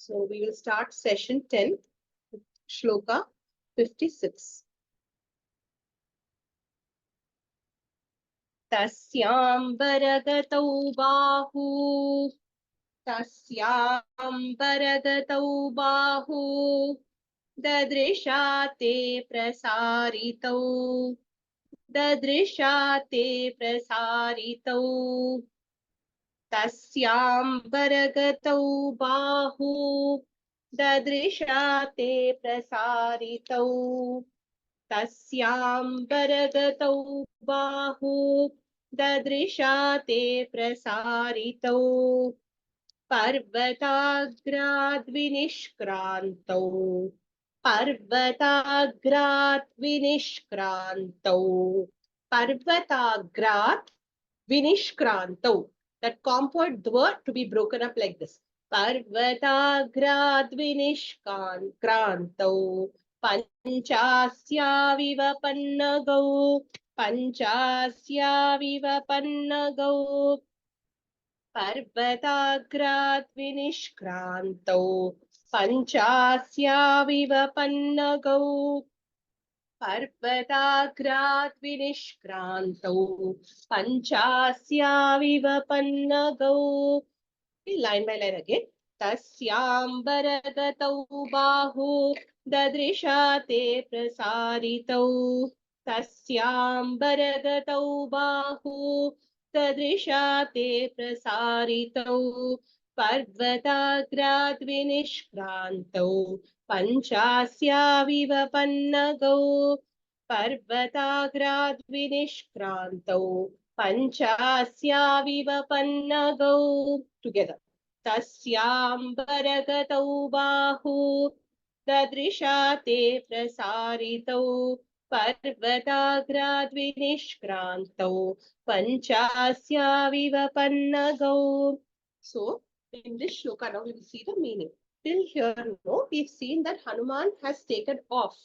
So we will start session 10, shloka 56. Tasyam baragatau bahu, tasyam baragatau bahu, dadrishate prasaritau, dadrishate prasaritau. Tasyam baragatau bahu, dadrishate prasaritau. Tasyam baragatau bahu, dadrishate prasaritau. Parvatagrat vinishkrantau. Parvatagrat vinishkrantau. Parvatagrat vinishkrantau. That compound word to be broken up like this. Parvatagrat vinishkrantau. Panchasya vivapannagau. Panchasya vivapannagau. Parvatagrat vinishkrantau. Panchasya vivapannagau. Parvatagrat vinishkrantau. Panchasya vivapannagau. Line by line again. Tasyam baragatau bahu, dadrishate prasaritau. Tasyam baragatau bahu, dadrishate prasaritau. Parvatagrat vinishkrantau. Panchasya vivapannagau. Parvatagrat vinishkrantau. Panchasya vivapannagau. Together. Tasyam baragatau bahu, dadrishate prasaritau. Parvatagrat vinishkrantau. Panchasya vivapannagau. So, in this shloka, now we will see the meaning. Till here, no, we've seen that Hanuman has taken off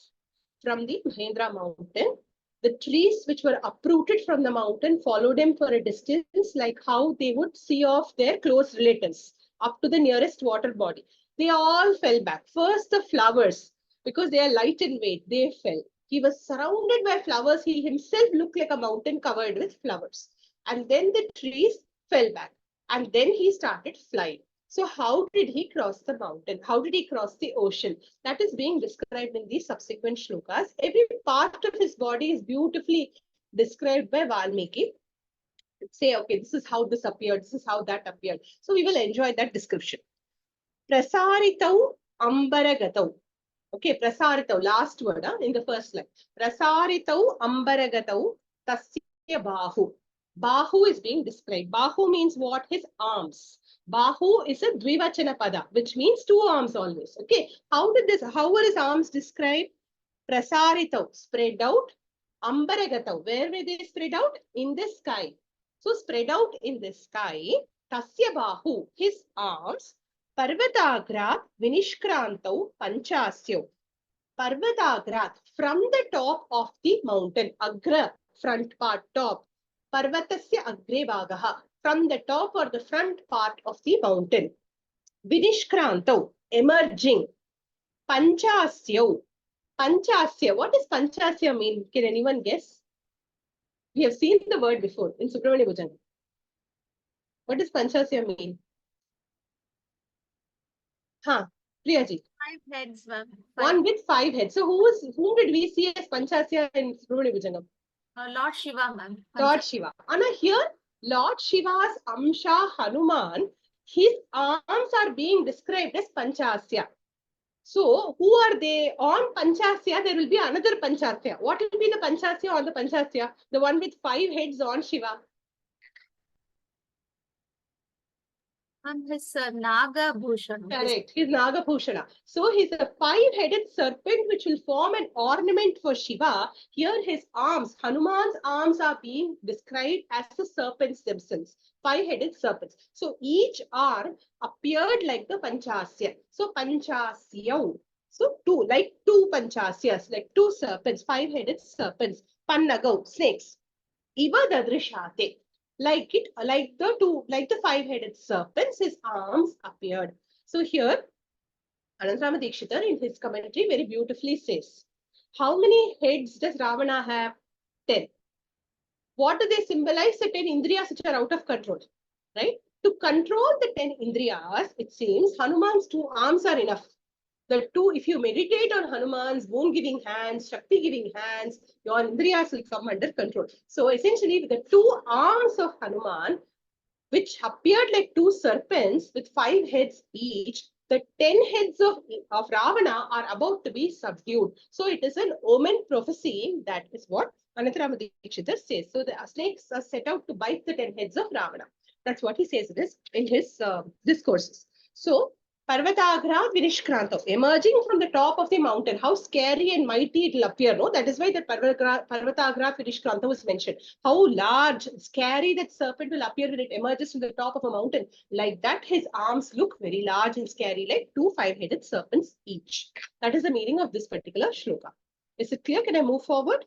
from the Mahendra mountain. The trees which were uprooted from the mountain followed him for a distance, like how they would see off their close relatives up to the nearest water body. They all fell back. First, the flowers, because they are light in weight, they fell. He was surrounded by flowers. He himself looked like a mountain covered with flowers. And then the trees fell back. And then he started flying. So how did he cross the mountain? How did he cross the ocean? That is being described in the subsequent shlokas. Every part of his body is beautifully described by Valmiki. Say, okay, this is how this appeared, this is how that appeared. So we will enjoy that description. Prasaritau ambaragatou. Okay, prasaritau, last word in the first line. Prasaritau ambaragatou tasya bahu. Bahu is being described. Bahu means what? His arms. Bahu is a dvivachana pada, which means two arms always. Okay, how were his arms described? Prasaritau, spread out. Ambaragatou, where were they spread out? In the sky. So spread out in the sky. Tasya bahu, his arms. Parvatagrat vinishkrantau panchasyo. Parvatagrat, from the top of the mountain. Agra, front part, top. Parvatasya agre bhagaha, from the top or the front part of the mountain. Vinishkrantau, emerging. Panchasyo. Panchasya. What does Panchasya mean? Can anyone guess? We have seen the word before in Subramanya Bhujan. What does Panchasya mean? Huh, Priyaji. 5 heads, ma'am. One with 5 heads. So whom did we see as Panchasya in Subramanya Bhujanam? Lord Shiva, ma'am. Lord Shiva. Anna, here, Lord Shiva's Amsha Hanuman, his arms are being described as Panchasya. So, who are they? On Panchasya, there will be another Panchasya. What will be the Panchasya on the Panchasya? The one with 5 heads on Shiva. And his Naga Bhushan. Correct. He's Naga Bhushana. So he's a 5-headed serpent which will form an ornament for Shiva. Here his arms, Hanuman's arms are being described as the serpents themselves. 5-headed serpents. So each arm appeared like the Panchasya. So Panchasya. So like two Panchasyas, like two serpents, 5-headed serpents. Pannagau, snakes. Iva dadrishate. Like the 5-headed serpents, his arms appeared. So here, Anantarama Dikshitar in his commentary very beautifully says, how many heads does Ravana have? 10. What do they symbolize? The 10 indriyas which are out of control, right? To control the 10 indriyas, it seems Hanuman's 2 arms are enough. The two, if you meditate on Hanuman's boon giving hands, Shakti giving hands, your indriyas will come under control. So essentially, with the 2 arms of Hanuman, which appeared like 2 serpents with 5 heads each, the 10 heads of Ravana are about to be subdued. So it is an omen prophecy. That is what Anantarama Dikshitar says. So the snakes are set out to bite the 10 heads of Ravana. That's what he says in his discourses. So Parvatagrat Vinishkrantam, emerging from the top of the mountain, how scary and mighty it will appear. No, that is why the Parvatagrat Vinishkrantam was mentioned. How large, scary that serpent will appear when it emerges from the top of a mountain. Like that, his arms look very large and scary, like 2 5-headed serpents each. That is the meaning of this particular shloka. Is it clear? Can I move forward?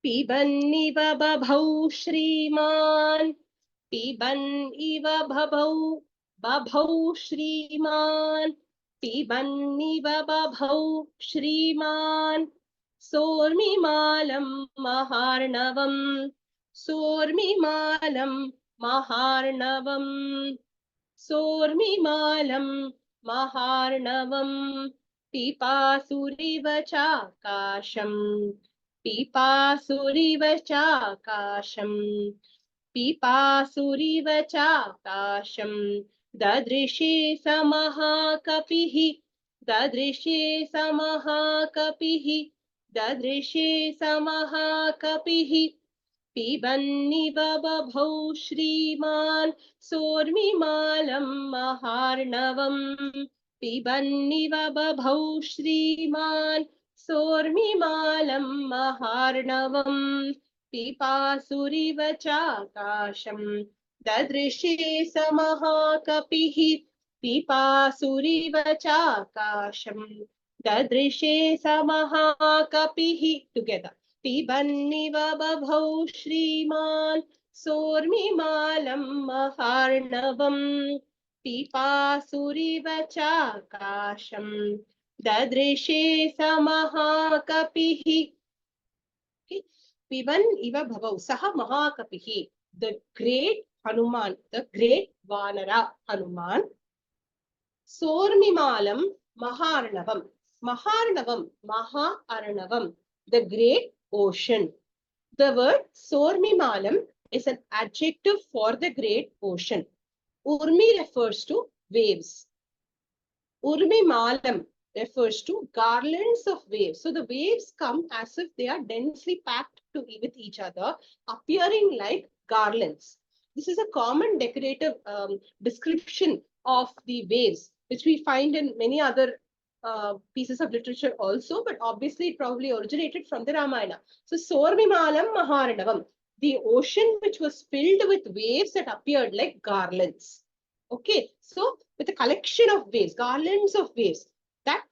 Pibanniv babhau Shriman. Pibanniv babhau Shriman. Pibanniv babhau Shriman. Sormimalam Maharnavam. Sormimalam Maharnavam. Sormimalam Maharnavam. Pipasuriv Chakasham. Pipasuriv Chakasham. Pipasuriv Chakasham. Dadrishe Samahakapihi. Dadrishe Samahakapihi. Dadrishe Samahakapihi. Pibanniv babhau Shriman. Sormimalam Maharnavam. Pibanniv babhau Shriman. Sormimalam Maharnavam. Pipasuriv Chakasham. Dadrishe Samahakapihi. Pipasuriv Chakasham. Dadrishe Samahakapihi. Together. Pibanniv babhau Shriman. Sormimalam Maharnavam. Pipasuriv Chakasham. Dadrishe Samahakapihi. Piban iva bhavau. Saha Mahakapihi. The great Hanuman, the great Vanara Hanuman. Sormimalam Maharnavam. Maharnavam, Maha Arnavam, the great ocean. The word Sormimalam is an adjective for the great ocean. Urmi refers to waves. Urmimalam refers to garlands of waves. So the waves come as if they are densely packed with each other, appearing like garlands. This is a common decorative description of the waves, which we find in many other pieces of literature also, but obviously it probably originated from the Ramayana. So Sormimalam Maharanavam, the ocean which was filled with waves that appeared like garlands. Okay, so with a collection of waves, garlands of waves, that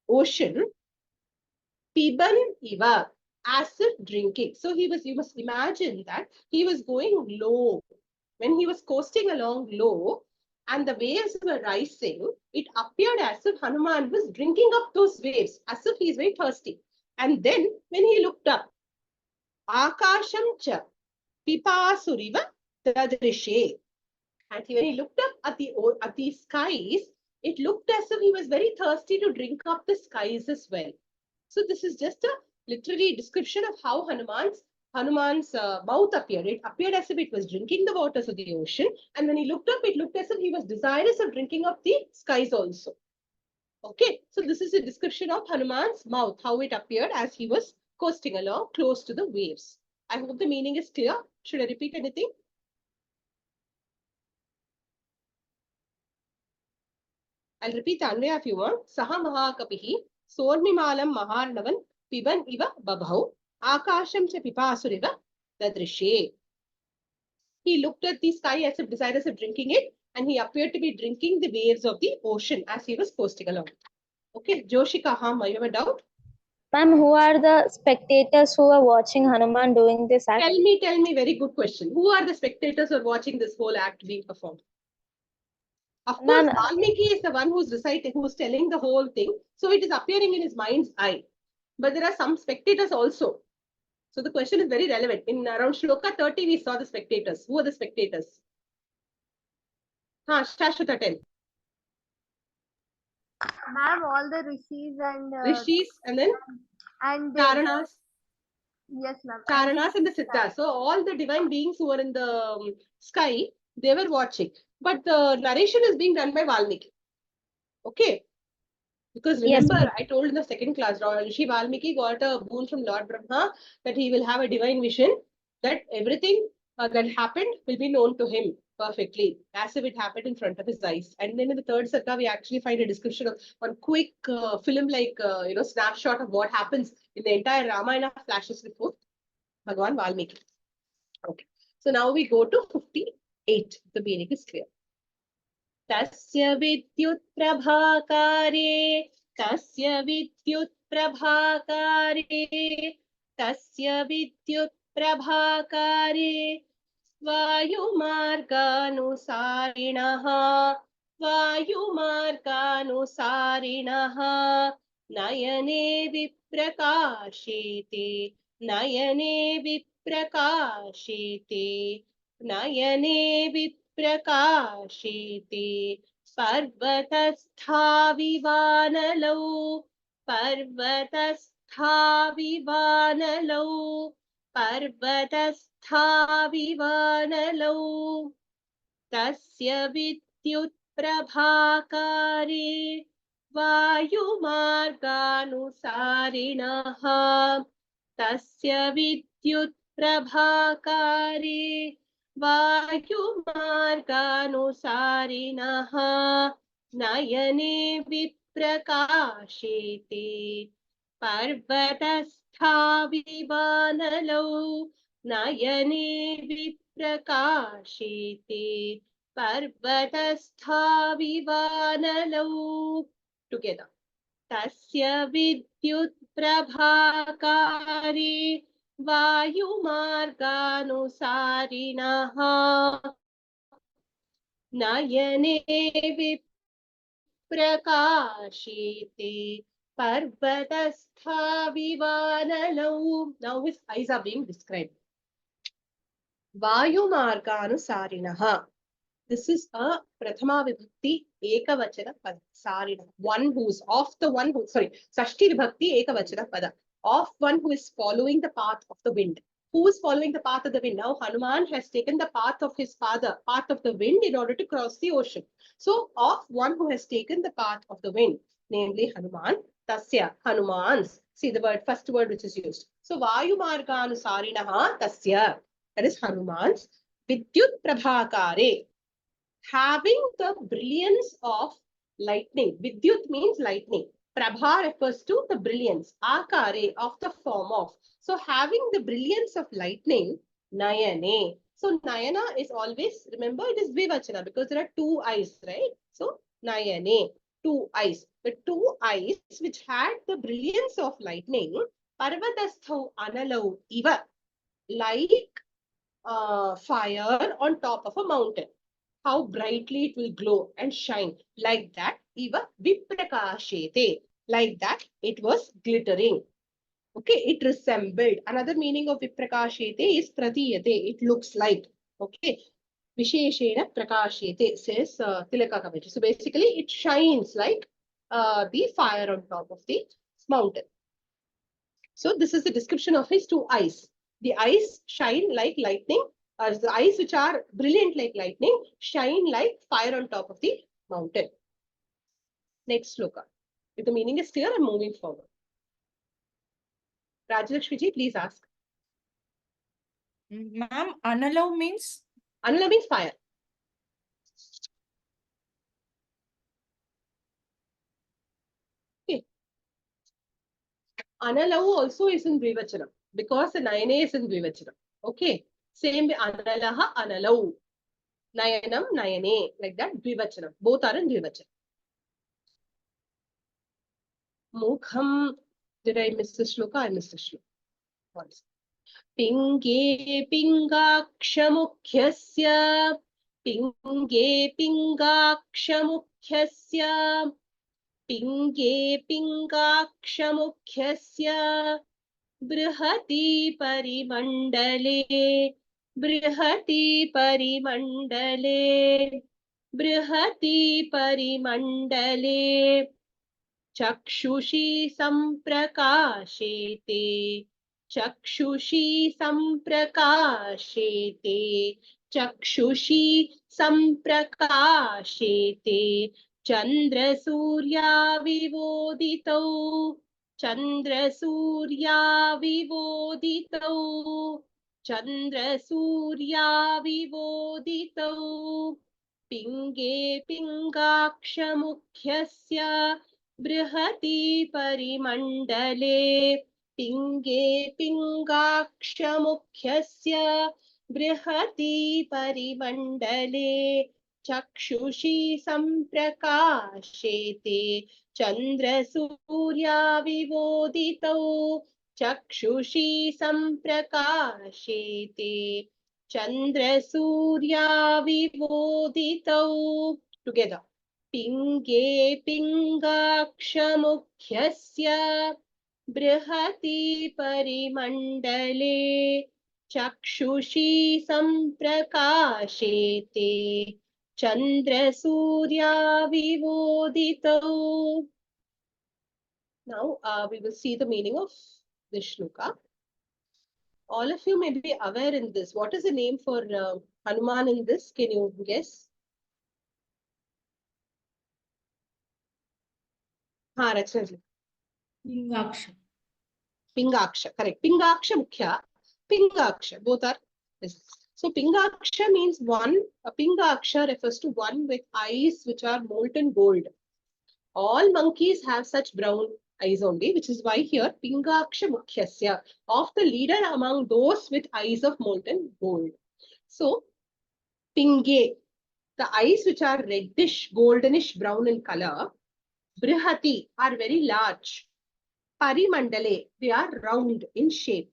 ocean, Piban Iva, as if drinking. So he was, you must imagine that he was going low. When he was coasting along low and the waves were rising, it appeared as if Hanuman was drinking up those waves, as if he is very thirsty. And then when he looked up, Akasham cha Pipasuriva Dadrishe. And when he looked up at the skies, it looked as if he was very thirsty to drink up the skies as well. So this is just a literary description of how Hanuman's mouth appeared. It appeared as if it was drinking the waters of the ocean. And when he looked up, it looked as if he was desirous of drinking up the skies also. Okay, so this is a description of Hanuman's mouth, how it appeared as he was coasting along close to the waves. I hope the meaning is clear. Should I repeat anything? I'll repeat the Anvaya if you want. Saha Mahakapihi, Sormimalam Maharnavan, Piban Iva Babhau, Akasham cha Pipasuriva, Dadrishe. He looked at the sky as if desirous of drinking it, and he appeared to be drinking the waves of the ocean as he was coasting along. Okay, Joshika Hama, you have a doubt? Ma'am, who are the spectators who are watching Hanuman doing this act? Tell me, very good question. Who are the spectators who are watching this whole act being performed? Of course, Ma'am, Valmiki is the one who's reciting, who's telling the whole thing. So it is appearing in his mind's eye. But there are some spectators also. So the question is very relevant. In around Shloka 30, we saw the spectators. Who are the spectators? Shashwata, tell. Ma'am, all the rishis and Rishis and then Charanas. yes, ma'am. Charanas and the Siddhas. So all the divine beings who were in the sky, they were watching. But the narration is being done by Valmiki. Okay. Because yes, remember, ma'am. I told in the second class, Rishi Valmiki got a boon from Lord Brahma that he will have a divine vision, that everything that happened will be known to him perfectly, as if it happened in front of his eyes. And then in the third sarga, we actually find a description of one quick film-like, snapshot of what happens in the entire Ramayana flashes before Bhagavan Valmiki. Okay. So now we go to 58. The meaning is clear. तस्य विद्युत्प्रभाकारे तस्य विद्युत्प्रभाकारे तस्य विद्युत्प्रभाकारे वायुमार्गानुसारिणः वायुमार्गानुसारिणः नयने विप्रकाशेते नयने विप्रकाशेते नयने प्रकाशिते पर्वतस्थाविवानलौ पर्वतस्थाविवानलौ पर्वतस्थाविवानलौ तस्य विद्युत्प्रभाकारे वायुमार्गानुसारिणः तस्य विद्युत्प्रभाकारे वायुमार्गानुसारिणः नयने विप्रकाशेते पर्वतस्थाविवानलौ नयने विप्रकाशेते पर्वतस्थाविवानलौ together तस्य विद्युत्प्रभाकारे वायुमार्गानुसारिणः नयने विप्रकाशेते पर्वतस्थाविवानलौ. Now his eyes are being described. Vayumarganusarinah. This is a Prathama Vibhakti Ekavachana Pada. Sarina. One who's of the one who, sorry, Sashti Vibhakti Ekavachana Pada. Of one who is following the path of the wind. Who is following the path of the wind? Now Hanuman has taken the path of his father, path of the wind, in order to cross the ocean. So of one who has taken the path of the wind, namely Hanuman, Tasya, Hanumans. See the word, first word which is used. So Vayumarganusarinaha Tasya. That is Hanuman's Vidyut Prabhakare. Having the brilliance of lightning. Vidyut means lightning. Prabha refers to the brilliance. Akare, of the form of. So having the brilliance of lightning, Nayane. So Nayana is always, remember it is Dvivachana because there are two eyes, right? So Nayane, two eyes. The two eyes which had the brilliance of lightning, Parvatasthav Analau Iva, like fire on top of a mountain. How brightly it will glow and shine. Like that, eva viprakashete. Like that, it was glittering. Okay, it resembled. Another meaning of viprakashete is pratiyate. It looks like. Okay, visheshena prakashete says Tilaka Kavach. So basically, it shines like the fire on top of the mountain. So this is the description of his two eyes. The eyes shine like lightning. The eyes which are brilliant like lightning shine like fire on top of the mountain. Next sloka. If the meaning is clear, I'm moving forward. Rajalakshmiji, please ask. Ma'am, Analav means? Anala means fire. Okay. Analav also is in Dvivachana because the Nayane is in Dvivachana. Okay. Same way Analaha, Analav. Nayanam, Nayane. Like that, Dvivachana. Both are in Dvivachana. Mukham. Did I miss the shloka? I missed the shloka. Once. Pinge Pingakshamukhyasya पिङ्गे पिङ्गाक्षमुख्यस्य पिङ्गे पिङ्गाक्षमुख्यस्य बृहति परिमण्डले बृहति परिमण्डले बृहति परिमण्डले चक्षुषी सम्प्रकाशेते चक्षुषी सम्प्रकाशेते चक्षुषी सम्प्रकाशेते चन्द्रसूर्याविवोदितौ चन्द्रसूर्याविवोदितौ चन्द्रसूर्याविवोदितौ पिङ्गे पिङ्गाक्षमुख्यस्य बृहति परिमण्डले पिङ्गे पिङ्गाक्षमुख्यस्य बृहति परिमण्डले चक्षुषी सम्प्रकाशेते चन्द्रसूर्याविवोदितौ चक्षुषी सम्प्रकाशेते चन्द्रसूर्याविवोदितौ टुगेदर पिङ्गे पिङ्गाक्षमुख्यस्य बृहति परिमण्डले चक्षुषी सम्प्रकाशेते चन्द्रसूर्याविवोदितौ. Now we will see the meaning of this shloka. All of you may be aware in this. What is the name for Hanuman in this? Can you guess? Rachna. Pingaksha. Pingaksha, correct. Pingaksha Mukhya, Pingaksha, both are. So Pingaksha means one, a Pingaksha refers to one with eyes which are molten gold. All monkeys have such brown eyes only, which is why here Pingaksha Mukhyasya, of the leader among those with eyes of molten gold. So Pinge, the eyes which are reddish, goldenish brown in color, Brihati are very large. Parimandale, they are round in shape.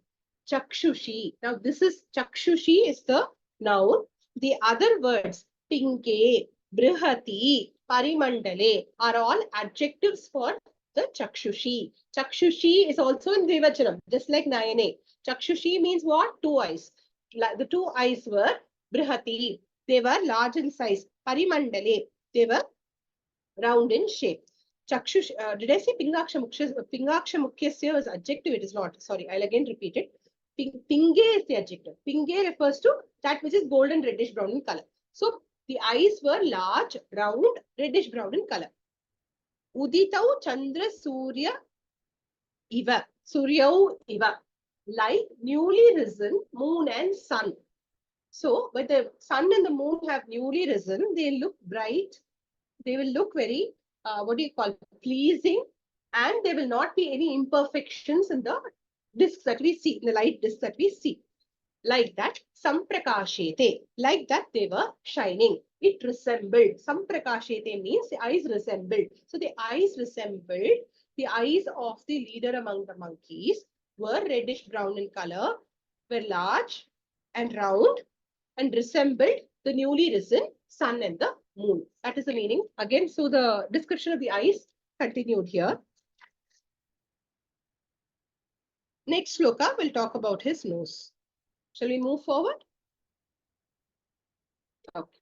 Chakshushi, now this is Chakshushi is the noun. The other words, Pinge, Brihati, Parimandale are all adjectives for the Chakshushi. Chakshushi is also in Dvivachanam, just like Nayane. Chakshushi means what? Two eyes. The two eyes were Brihati, they were large in size. Parimandale, they were round in shape. Chakshush, did I say Pingaksha Mukhyasya was adjective? It is not. Sorry, I'll again repeat it. Pinge is the adjective. Pinge refers to that which is golden, reddish brown in color. So the eyes were large, round, reddish brown in color. Uditau Chandra Surya Iva. Suryau Iva. Like newly risen moon and sun. So when the sun and the moon have newly risen, they look bright. They will look very pleasing, and there will not be any imperfections in the discs that we see, in the light discs that we see. Like that, samprakashete, like that they were shining. It resembled, samprakashete means the eyes resembled. So the eyes resembled the eyes of the leader among the monkeys, were reddish brown in color, were large and round, and resembled the newly risen sun and the moon. That is the meaning. Again, so the description of the eyes continued here. Next shloka will talk about his nose. Shall we move forward? Okay.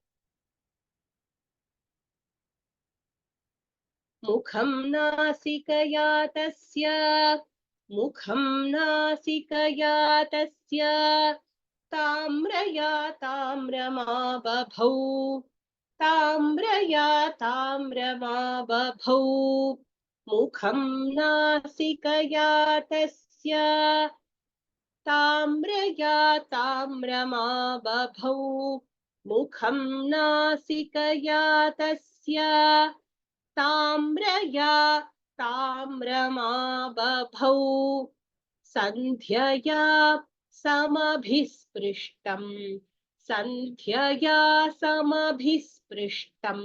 Mukham nasikaya tasya, mukham nasikaya tasya, tamraya tamrama babhau, tamraya tamrama babhau, mukham nasikaya tasya, tamraya tamrama babhau, mukham nasikaya tasya, tamraya tamrama babhau, sandhyaya samabhisprishtam, sandhyaya samabhisprishtam,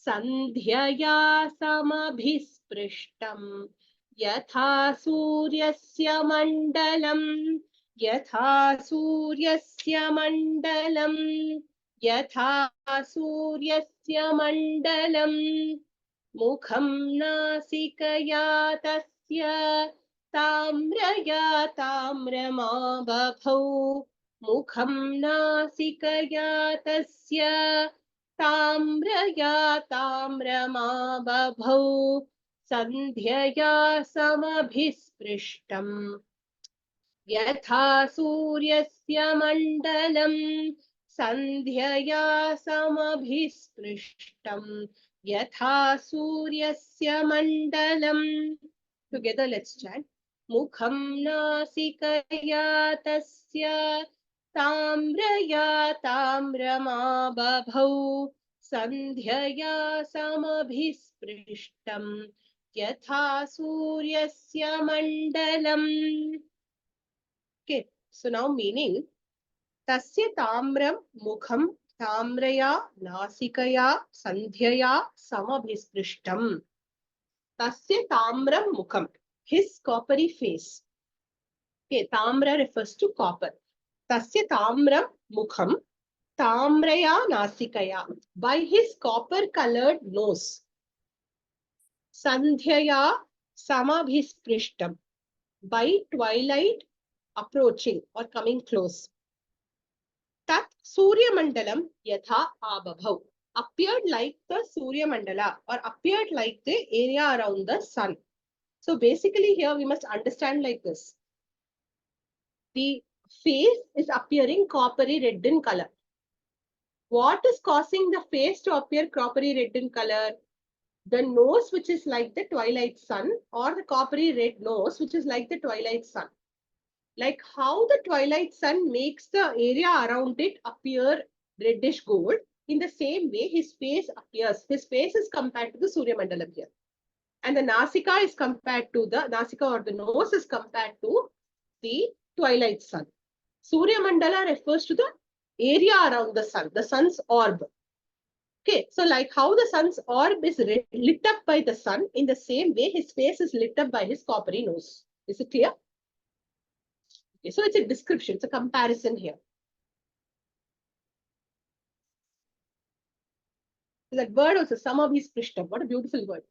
sandhyaya samabhisprishtam, yatha suryasya mandalam, yatha suryasya mandalam, यथा सूर्यस्य मण्डलं मुखं नासिकया तस्य ताम्रया ताम्रमाबभौ मुखं नासिकया तस्य ताम्रया ताम्रमाबभौ सन्ध्यया समभिस्पृष्टम् यथा सूर्यस्य मण्डलं सन्ध्यया समभिस्पृष्टम् यथा सूर्यस्य मण्डलम् together let's chant मुखं नासिकया तस्य ताम्रया ताम्रमाबभौ सन्ध्यया समभिस्पृष्टम् यथा सूर्यस्य मण्डलम्. Okay, so now meaning tasya tamram mukham tamraya nasikaya sandhyaya samabhisprishtam. Tasya tamram mukham, his coppery face. Okay, tamra refers to copper. Tasya tamram mukham tamraya nasikaya, by his copper colored nose. Sandhyaya samabhisprishtam, by twilight approaching or coming close. Tat Surya Mandalam Yatha Ababhav, appeared like the Surya Mandala or appeared like the area around the sun. So basically here we must understand like this. The face is appearing coppery red in color. What is causing the face to appear coppery red in color? The nose which is like the twilight sun, or the coppery red nose which is like the twilight sun. Like how the twilight sun makes the area around it appear reddish gold, in the same way his face appears. His face is compared to the Surya Mandalam here. And the Nasika is compared to the Nasika, or the nose is compared to the twilight sun. Surya Mandala refers to the area around the sun's orb. Okay, so like how the sun's orb is lit up by the sun, in the same way his face is lit up by his coppery nose. Is it clear? Okay, so it's a description, it's a comparison here. That word also, samabhisprishtam, what a beautiful word.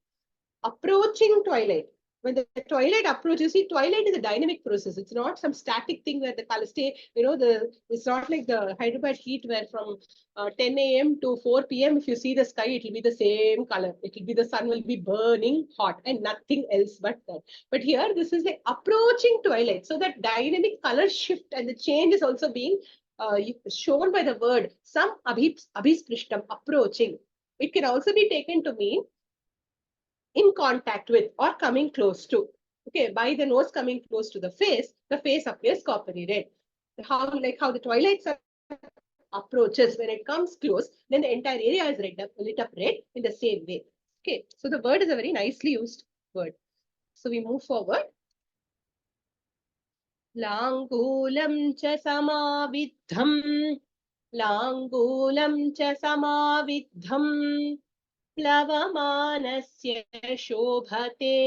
Approaching twilight. When the twilight approaches, see, twilight is a dynamic process. It's not some static thing where the color stay, it's not like the Hyderabad heat where from 10 a.m. to 4 p.m. if you see the sky, it will be the same color. It will be, the sun will be burning hot and nothing else but that. But here, this is the approaching twilight. So that dynamic color shift and the change is also being shown by the word, some abhisprishtam, approaching. It can also be taken to mean in contact with or coming close to. Okay, by the nose coming close to the face appears coppery red. How the twilight sun approaches, when it comes close, then the entire area is lit up red in the same way. Okay, so the word is a very nicely used word. So we move forward. Langulam cha samavidham, langulam cha samavidham, प्लवमानस्य शोभते,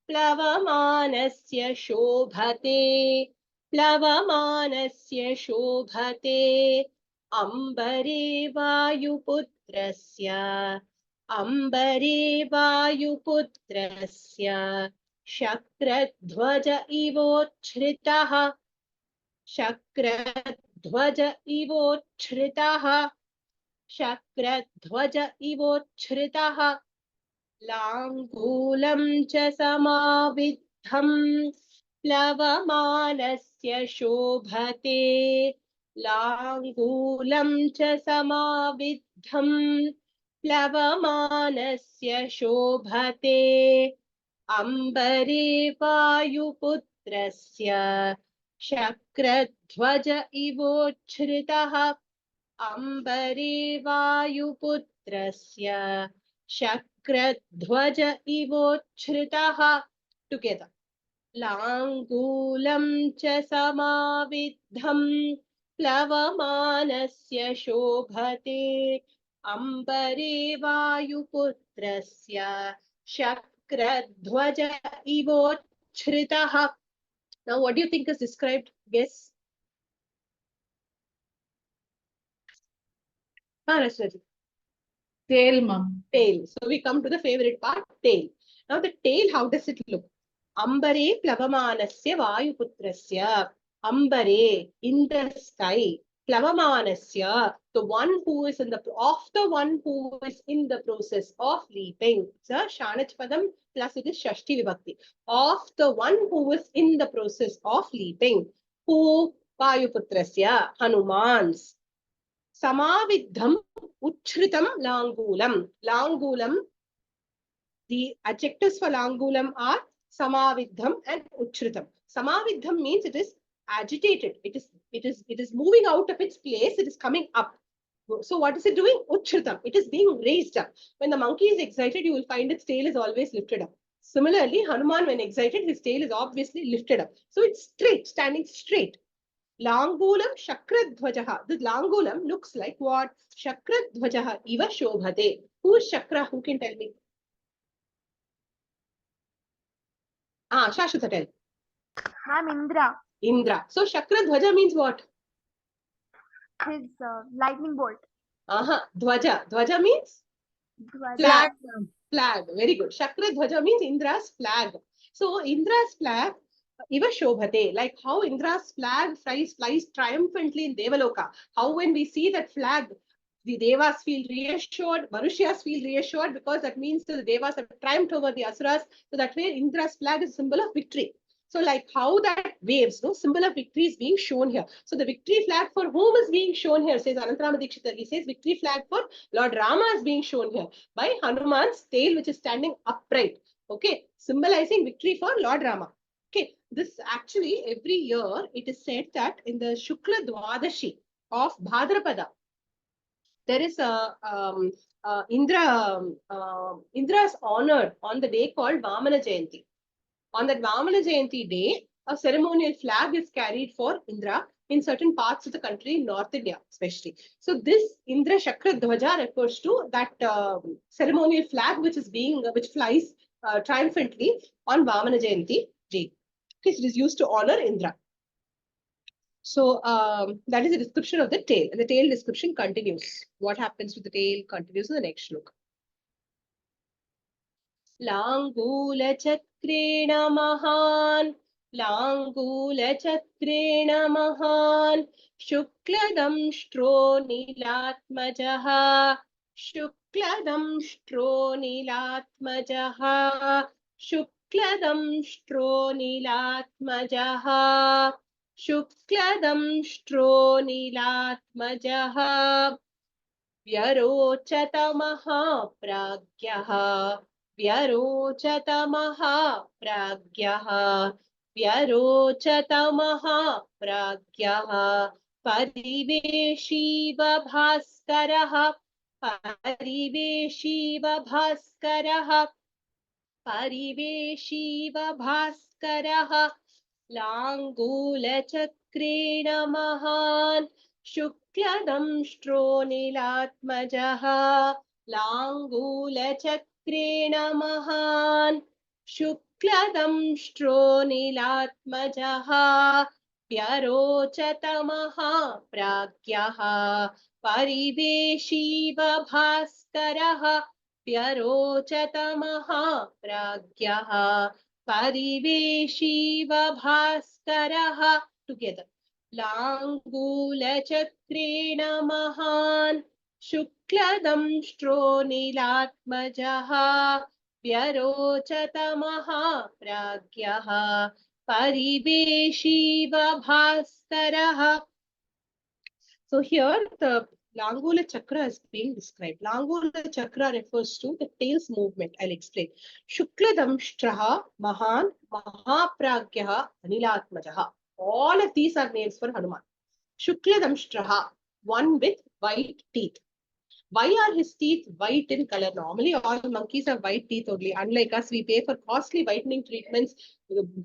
प्लवमानस्य शोभते, प्लवमानस्य शोभते, अम्बरे वायुपुत्रस्य, अम्बरे वायुपुत्रस्य, शक्रध्वज इवोच्छ्रितः, शक्रध्वज इवोच्छ्रितः, शक्रध्वज इवोच्छ्रितः, लाङ्गूलं च समाविद्धम्, प्लवमानस्य शोभते, लाङ्गूलं च समाविद्धम्, प्लवमानस्य शोभते, अम्बरे वायुपुत्रस्य, शक्रध्वज इवोच्छ्रितः, अम्बरे वायुपुत्रस्य, शक्रध्वज इवोच्छ्रितः. Together. लाङ्गूलं च समाविद्धम्, प्लवमानस्य शोभते, अम्बरे वायुपुत्रस्य, शक्रध्वज इवोच्छ्रितः. Now what do you think is described? Guess. Rashnaji. Tail, ma'am. Tail. So we come to the favorite part, tail. Now the tail, how does it look? Ambare plavamanasya vayuputrasya. Ambare, in the sky. Plavamanasya, the one who is in the process of leaping. So Shanach Padam plus it is Shashti Vibhakti. Of the one who is in the process of leaping. Who? Vayuputrasya, Hanuman's. Samavidham uchritam langulam. Langulam, the adjectives for langulam are samavidham and uchritam. Samavidham means it is agitated. It is moving out of its place. It is coming up. So what is it doing? Uchritam. It is being raised up. When the monkey is excited, you will find its tail is always lifted up. Similarly, Hanuman, when excited, his tail is obviously lifted up. So it's straight, standing straight. Langulam Shakradhvajaha. The Langulam looks like what? Shakradhvajaha iva shobhate. Who is Shakra? Who can tell me? Shashwata, tell. Ma'am, Indra. Indra. So Shakradhvaja means what? His lightning bolt. Dhvaja. Dhvaja means? Dhwaj. Flag. Flag. Very good. Shakradhvaja means Indra's flag. So Indra's flag, Iva Shobhate, like how Indra's flag flies triumphantly in Devaloka. How when we see that flag, the Devas feel reassured, Manushyas feel reassured, because that means that the Devas have triumphed over the Asuras. So that way Indra's flag is a symbol of victory. So like how that waves, no, symbol of victory is being shown here. So the victory flag for whom is being shown here, says Anantarama Dikshita. He says victory flag for Lord Rama is being shown here by Hanuman's tail, which is standing upright. Okay, symbolizing victory for Lord Rama. Okay, this actually every year it is said that in the Shukla Dwadashi of Bhadrapada, there is a Indra's honored on the day called Vamana Jayanti. On that Vamana Jayanti day, a ceremonial flag is carried for Indra in certain parts of the country, in North India especially. So this Indra Shakra Dhwaja refers to that ceremonial flag which flies triumphantly on Vamana Jayanti day. Okay, so it is used to honor Indra. So that is the description of the tail. And the tail description continues. What happens to the tail continues in the next shloka. Langulachakreణ mahan, Langulachakreణ mahan, Shukladamstro nilatmajaha, Shukladamstro nilatmajaha, Shukladamstro nilatmajaha, Shukladamstro nilatmajaha, Vyarochata mahapragyaha, Vyarochata mahapragyaha, Vyarochata mahapragyaha, Pariveshiva bhaskaraha, Pariveshiva bhaskaraha, Pariveshiva bhaskaraha, Langulachakreణ mahan, Shukladamstro nilatmajaha, Langulachakreణ mahan, Shukladamstro nilatmajaha, Vyarochata mahapragyaha, Pariveshiva bhaskaraha, Vyarochata mahapragyaha, Pariveshiva bhaskaraha. Together. Langulachakreణ mahan, Shukladamstro nilatmajaha, Vyarochata mahapragyaha, Pariveshiva bhaskaraha. So here the Langula Chakra is being described. Langula Chakra refers to the tail's movement. I'll explain. Shukladamshtraha Mahan Mahapragyaha Anilatmajaha. All of these are names for Hanuman. Shukladamshtraha, one with white teeth. Why are his teeth white in color? Normally, all monkeys have white teeth only. Unlike us, we pay for costly whitening treatments,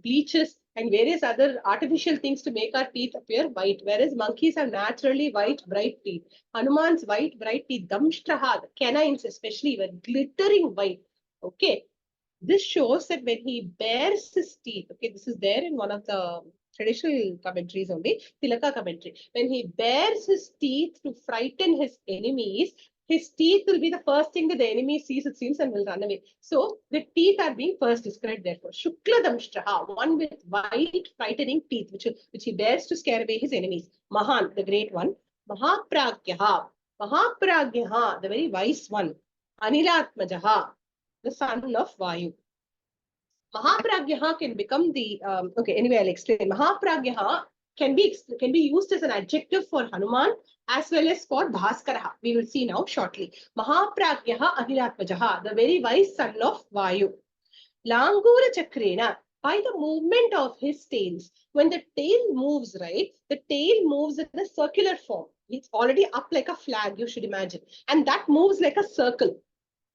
bleaches, and various other artificial things to make our teeth appear white. Whereas monkeys have naturally white, bright teeth. Hanuman's white, bright teeth, damshtraha, the canines especially, were glittering white. Okay. This shows that when he bares his teeth, okay, this is there in one of the traditional commentaries only, Tilaka commentary. When he bares his teeth to frighten his enemies, his teeth will be the first thing that the enemy sees, it seems, and will run away. So the teeth are being first described therefore. Shukla Damshtraha, one with white frightening teeth, which he bears to scare away his enemies. Mahan, the great one. Mahapragyaha, Mahapragyaha, the very wise one. Anilatmajaha, the son of Vayu. Mahapragyaha can become the okay. Anyway, I'll explain. Mahapragyaha can be used as an adjective for Hanuman as well as for Bhaskaraha. We will see now shortly. Mahapragyaha Anilatmajaha, the very wise son of Vayu. Langura Chakrena, by the movement of his tails. When the tail moves, right, the tail moves in a circular form. It's already up like a flag, you should imagine. And that moves like a circle.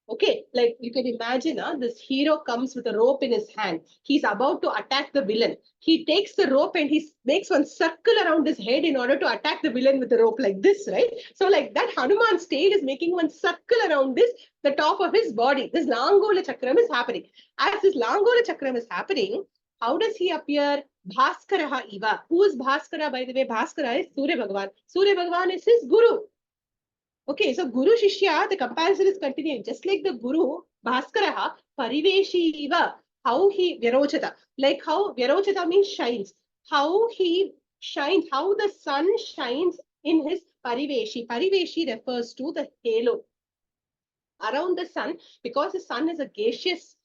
Okay, like you can imagine, this hero comes with a rope in his hand. He's about to attack the villain. He takes the rope and he makes one circle around his head in order to attack the villain with the rope like this, right? So like that, Hanuman's tail is making one circle around the top of his body. This Langola Chakram is happening. As this Langola Chakram is happening, how does he appear? Bhaskaraha Iva. Who is Bhaskara, by the way? Bhaskara is Surya Bhagavan. Surya Bhagavan is his guru. Okay, so Guru Shishya, the comparison is continuing. Just like the Guru, Bhaskaraha, Pariveshiva, how he Vyarochata. Like how Vyarochata means shines. How he shines, how the sun shines in his Pariveshi. Pariveshi refers to the halo around the sun. Because the sun is a gaseous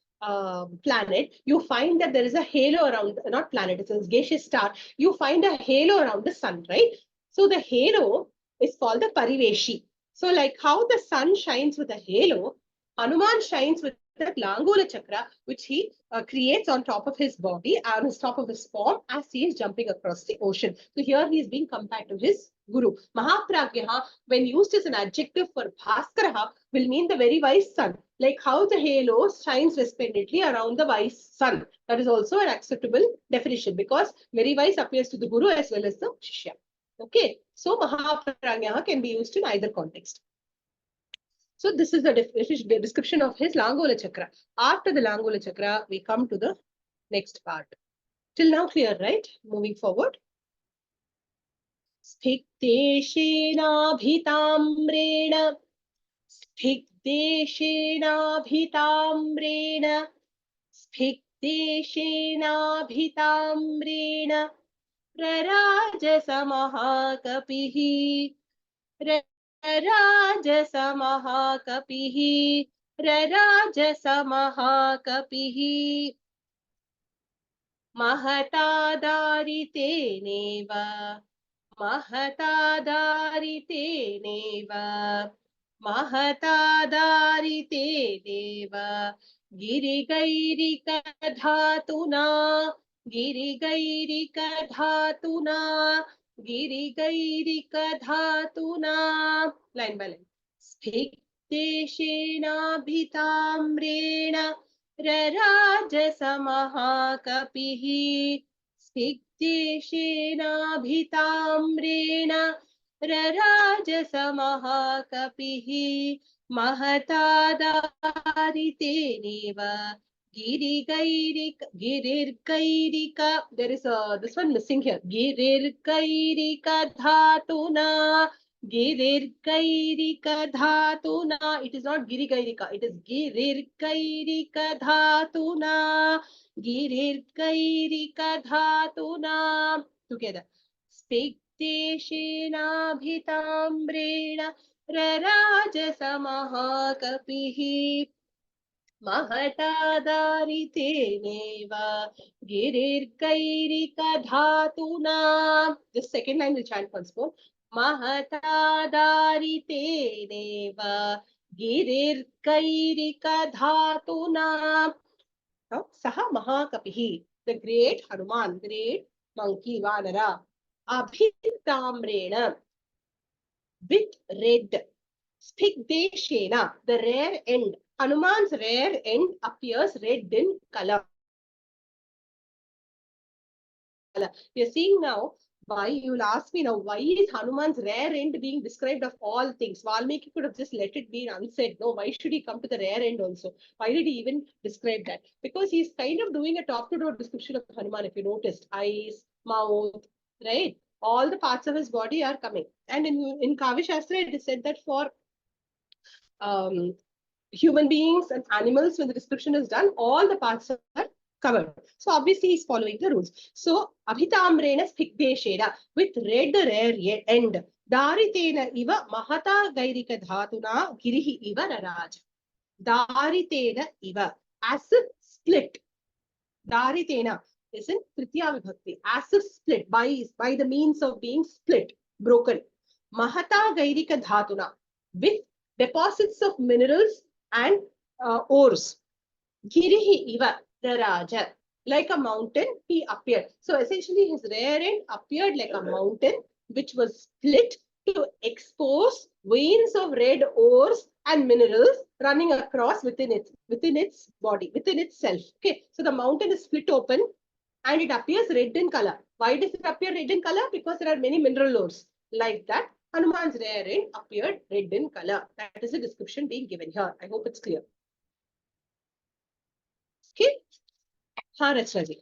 planet, you find that there is a halo around, not planet, it's a gaseous star. You find a halo around the sun, right? So the halo is called the Pariveshi. So like how the sun shines with a halo, Hanuman shines with that Langola Chakra, which he creates on top of his body, on his top of his form, as he is jumping across the ocean. So here he is being compared to his Guru. Mahapragyaha, when used as an adjective for Bhaskaraha, will mean the very wise sun. Like how the halo shines resplendently around the wise sun. That is also an acceptable definition because very wise appears to the Guru as well as the Shishya. Okay, so Mahapragyaha can be used in either context. So this is the description of his Langola Chakra. After the Langola Chakra, we come to the next part. Till now clear, right? Moving forward. Sphikdeshenabhitamrena, Sphikdeshenabhitamrena, Sphikdeshenabhitamrena, Rarajasamaha Rarajasamaha kapihi, Rarajasamaha kapihi, Mahatadaritena, Mahatadaritena, Mahatadaritena, Girigairika dhatuna, Girigairika dhatuna, Girigairika dhatuna. Line by line. Sphikdeshenabhitamrena, Rarajasamaha kapihi, Sphikdeshenabhitamrena, Rarajasamaha kapihi, Mahatadaritena, Girirkairika, there is this one missing here. Girirkairika dhatuna, Girirkairika dhatuna. It is not Girigairika, it is Girirkairika dhatuna, Girirkairika dhatuna. Together. Spikteshenabhitamrena, Rarajasamaha kapihi, Mahatadaritena, Girirkairika dhatuna. The second line will chant once more. Mahatadaritena, Girirkairika dhatuna. Now, Saha Mahakapihi, the great Hanuman, great monkey Vanara, Abhitamrena, with red. Sphigdeshena, the rare end. Hanuman's rare end appears red in color. We are seeing now why, you will ask me now, why is Hanuman's rare end being described of all things? Valmiki could have just let it be unsaid. No, why should he come to the rare end also? Why did he even describe that? Because he's kind of doing a top-to-door description of Hanuman, if you noticed. Eyes, mouth, right? All the parts of his body are coming. And in Kavya Shastra, it is said that for human beings and animals, when the description is done, all the parts are covered. So obviously he's following the rules. So abhitamrena spikdesheda, with red rare end, daritena iva mahata gairika dhatuna girihi iva raraj. Daritena iva, as if split. Daritena is in Tritiya Vibhakti, as if split, by the means of being split, broken. Mahata gairika dhatuna, with deposits of minerals and ores. Girihi iva, the Raja, like a mountain, he appeared. So essentially his rear end appeared like a mountain, which was split to expose veins of red ores and minerals running across within its body, within itself. Okay, so the mountain is split open and it appears red in color. Why does it appear red in color? Because there are many mineral ores. Like that, Hanuman's rear end appeared red in color. That is the description being given here. I hope it's clear. Okay. Rachnaji.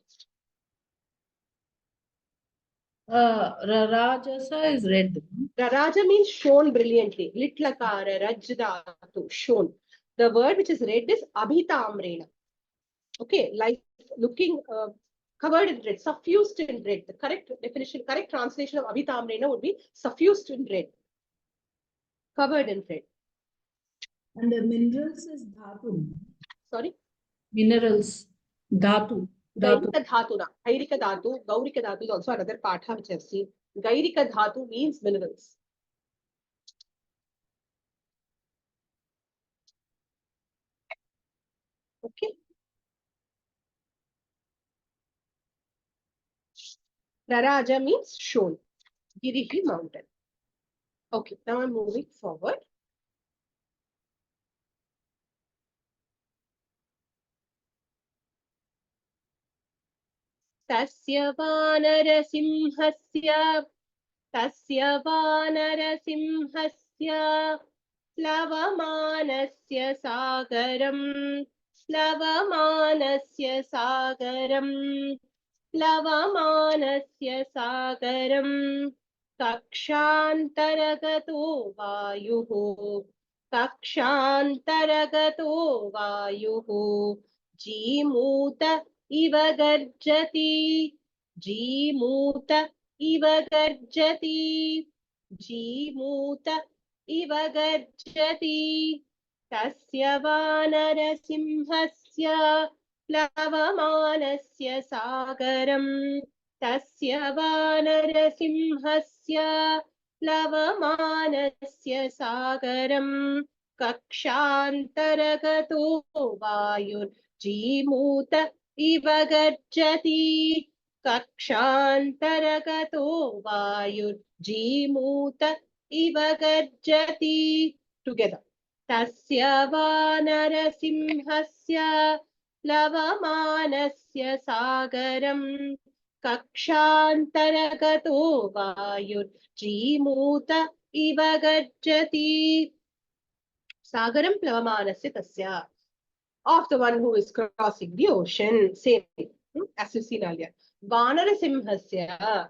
Rajasa is red. Raja means shone brilliantly. Litlakara, rajdatu, shone. The word which is red is abhitamrena. Okay, like looking covered in red, suffused in red. The correct definition, correct translation of abhitamrena would be suffused in red, covered in red. And the minerals is dhatu. Sorry? Minerals, dhatu. Dhatu. Gairika dhatuna. Gairika dhatu, gaurika dhatu is also another patha which I've seen. Gairika dhatu means minerals. Okay. Raraja means shown. Girihi mountain. Okay, now I'm moving forward. Tasya vanarasimhasya Slavamanasya sagaram Slavamanasya sagaram Slavamanasya sagaram Kakshantaragato vayuhu Kakshantaragato vayuhu Jimuta iva garjati Jimuta iva garjati Jimuta iva garjati tasya vanarasimhasya प्लवमानस्य सागरम् तस्य वानरसिंहस्य प्लवमानस्य सागरम् कक्षान्तरगतो वायुर्जीमूत इव गर्जति कक्षान्तरगतो वायुर्जीमूत इव गर्जति together तस्य वानरसिंहस्य प्लवमानस्य सागरम् कक्षान्तरगतो वायुर्जीमूत इव गर्जति Sagaram plavamanasya tasya, of the one who is crossing the ocean. Same thing, as you've seen earlier. Vanarasimhasya,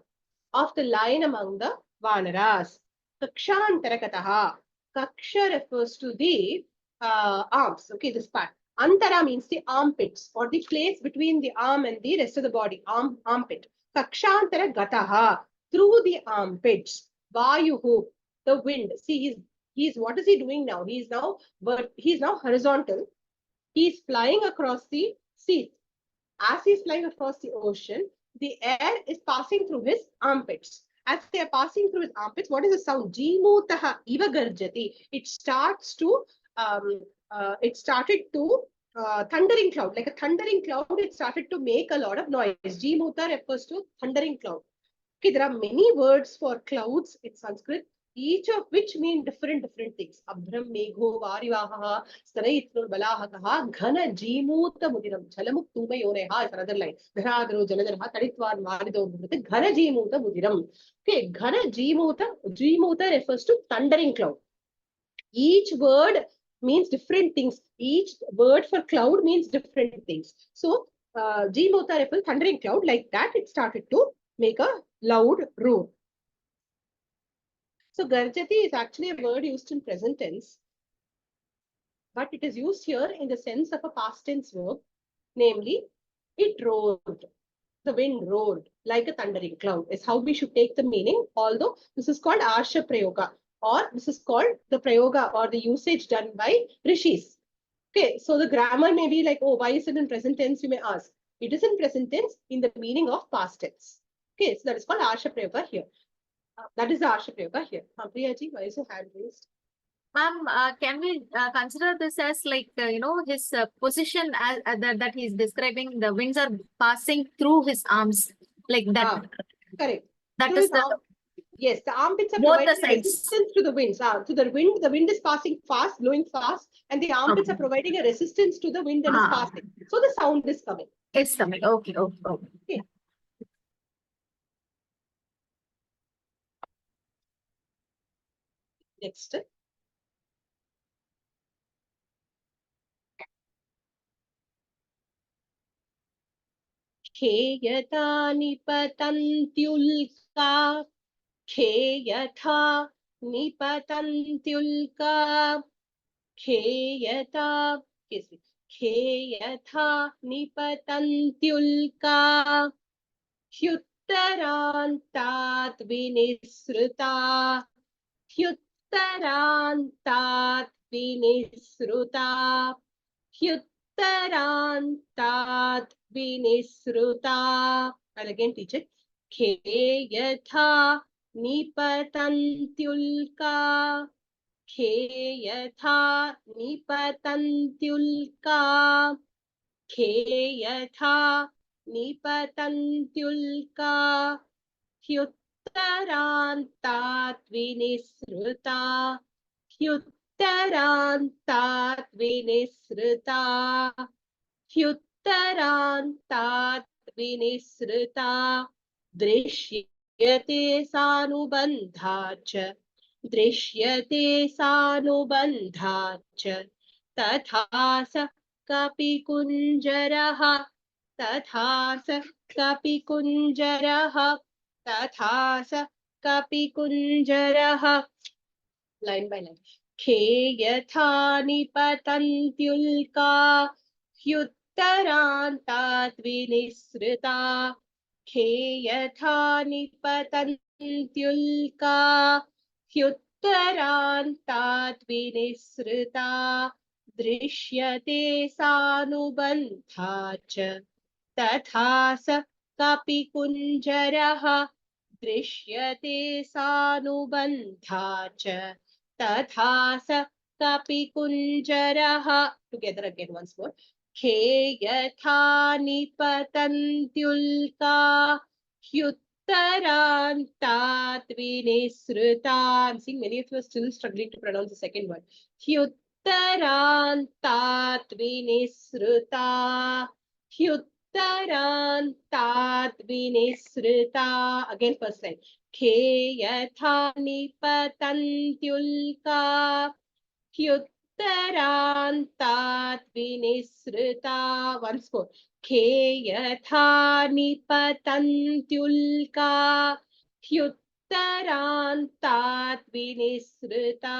of the lion among the Vanaras. Kakshantarakataha. Kaksha refers to the arms. Okay, this part. Antara means the armpits, or the place between the arm and the rest of the body. Armpit. Kakshantara gataha, through the armpits. Vayuhu, the wind. See, he's what is he doing now? He's now horizontal. He's flying across the sea. As he's flying across the ocean, the air is passing through his armpits. As they are passing through his armpits, what is the sound? Jimutaha iva garjati. It started to thundering cloud, like a thundering cloud. It started to make a lot of noise. Jimuta refers to thundering cloud. Okay, there are many words for clouds in Sanskrit, each of which mean different things. Abhram megho varivaha stanaitnur balahakaha ghana jimuta mudiram chalamuk tumayoneha is another line. Dharadaro jaladaraha taditvan varido ghana jimuta mudiram. Okay, ghana jimuta refers to thundering cloud. Each word means different things. Each word for cloud means different things. So, jimuta refers to thundering cloud. Like that, it started to make a loud roar. So garjati is actually a word used in present tense, but it is used here in the sense of a past tense verb, namely, it roared. The wind roared like a thundering cloud is how we should take the meaning, although this is called Arsha Prayoga, or this is called the Prayoga or the usage done by Rishis. Okay, so the grammar may be like, oh, why is it in present tense? You may ask. It is in present tense in the meaning of past tense. Okay, so that is called Arsha Prayoga here. That is the Arsha Prayoga here. Priyaji, why is your hand raised? Ma'am, can we consider this as like, his position as, that he's describing, the winds are passing through his arms, like that. Correct. That So is his the yes, the armpits are both the providing sides. resistance to the winds. To the wind is passing fast, blowing fast, and the armpits are providing a resistance to the wind and is passing. So the sound is coming. It's coming. Okay. Okay. Next. खेयता निपतन्त्युल्का खेयथा निपतन्त्युल्का खेयता खेयथा निपतन्त्युल्का ह्युत्तरान्तात् विनिसृता ह्युत्तरान्तात् विनिसृता ह्युत्तरान्तात् विनिसृता. I'll again teach it. खेयथा निपतन्त्युल्का खेयथा निपतन्त्युल्का खेयथा निपतन्त्युल्का ह्युत्तरान्तात् विनिसृता ह्युत्तरान्तात् विनिसृता ह्युत्तरान्तात् विनिसृता दृश्यते सानुबन्धाच्च दृश्यते सानुबन्धाच्च तथा स कपिकुञ्जरः तथा स कपिकुञ्जरः तथा स कपिकुञ्जरः. Line by line. खेयथा निपतन्त्युल्का ह्युत्तरान्तात् विनिसृता खेयथा निपतन्त्युल्का ह्युत्तरान्तात् विनिसृता दृश्यते सानुबन्धाच्च तथा स कपिकुञ्जरः दृश्यते सानुबन्धाच्च तथा स कपिकुञ्जरः. Together again once more. खेयथा निपतन्त्युल्का ह्युत्तरान्तात् विनिसृता. I'm seeing many of you are still struggling to pronounce the second word. ह्युत्तरान्तात् विनिसृता ह्युत्तरान्तात् विनिसृता. Again first line. खेयथा निपतन्त्युल्का ह्युत्तरान्तात् विनिसृता. Once more. खेयथा निपतन्त्युल्का ह्युत्तरान्तात् विनिसृता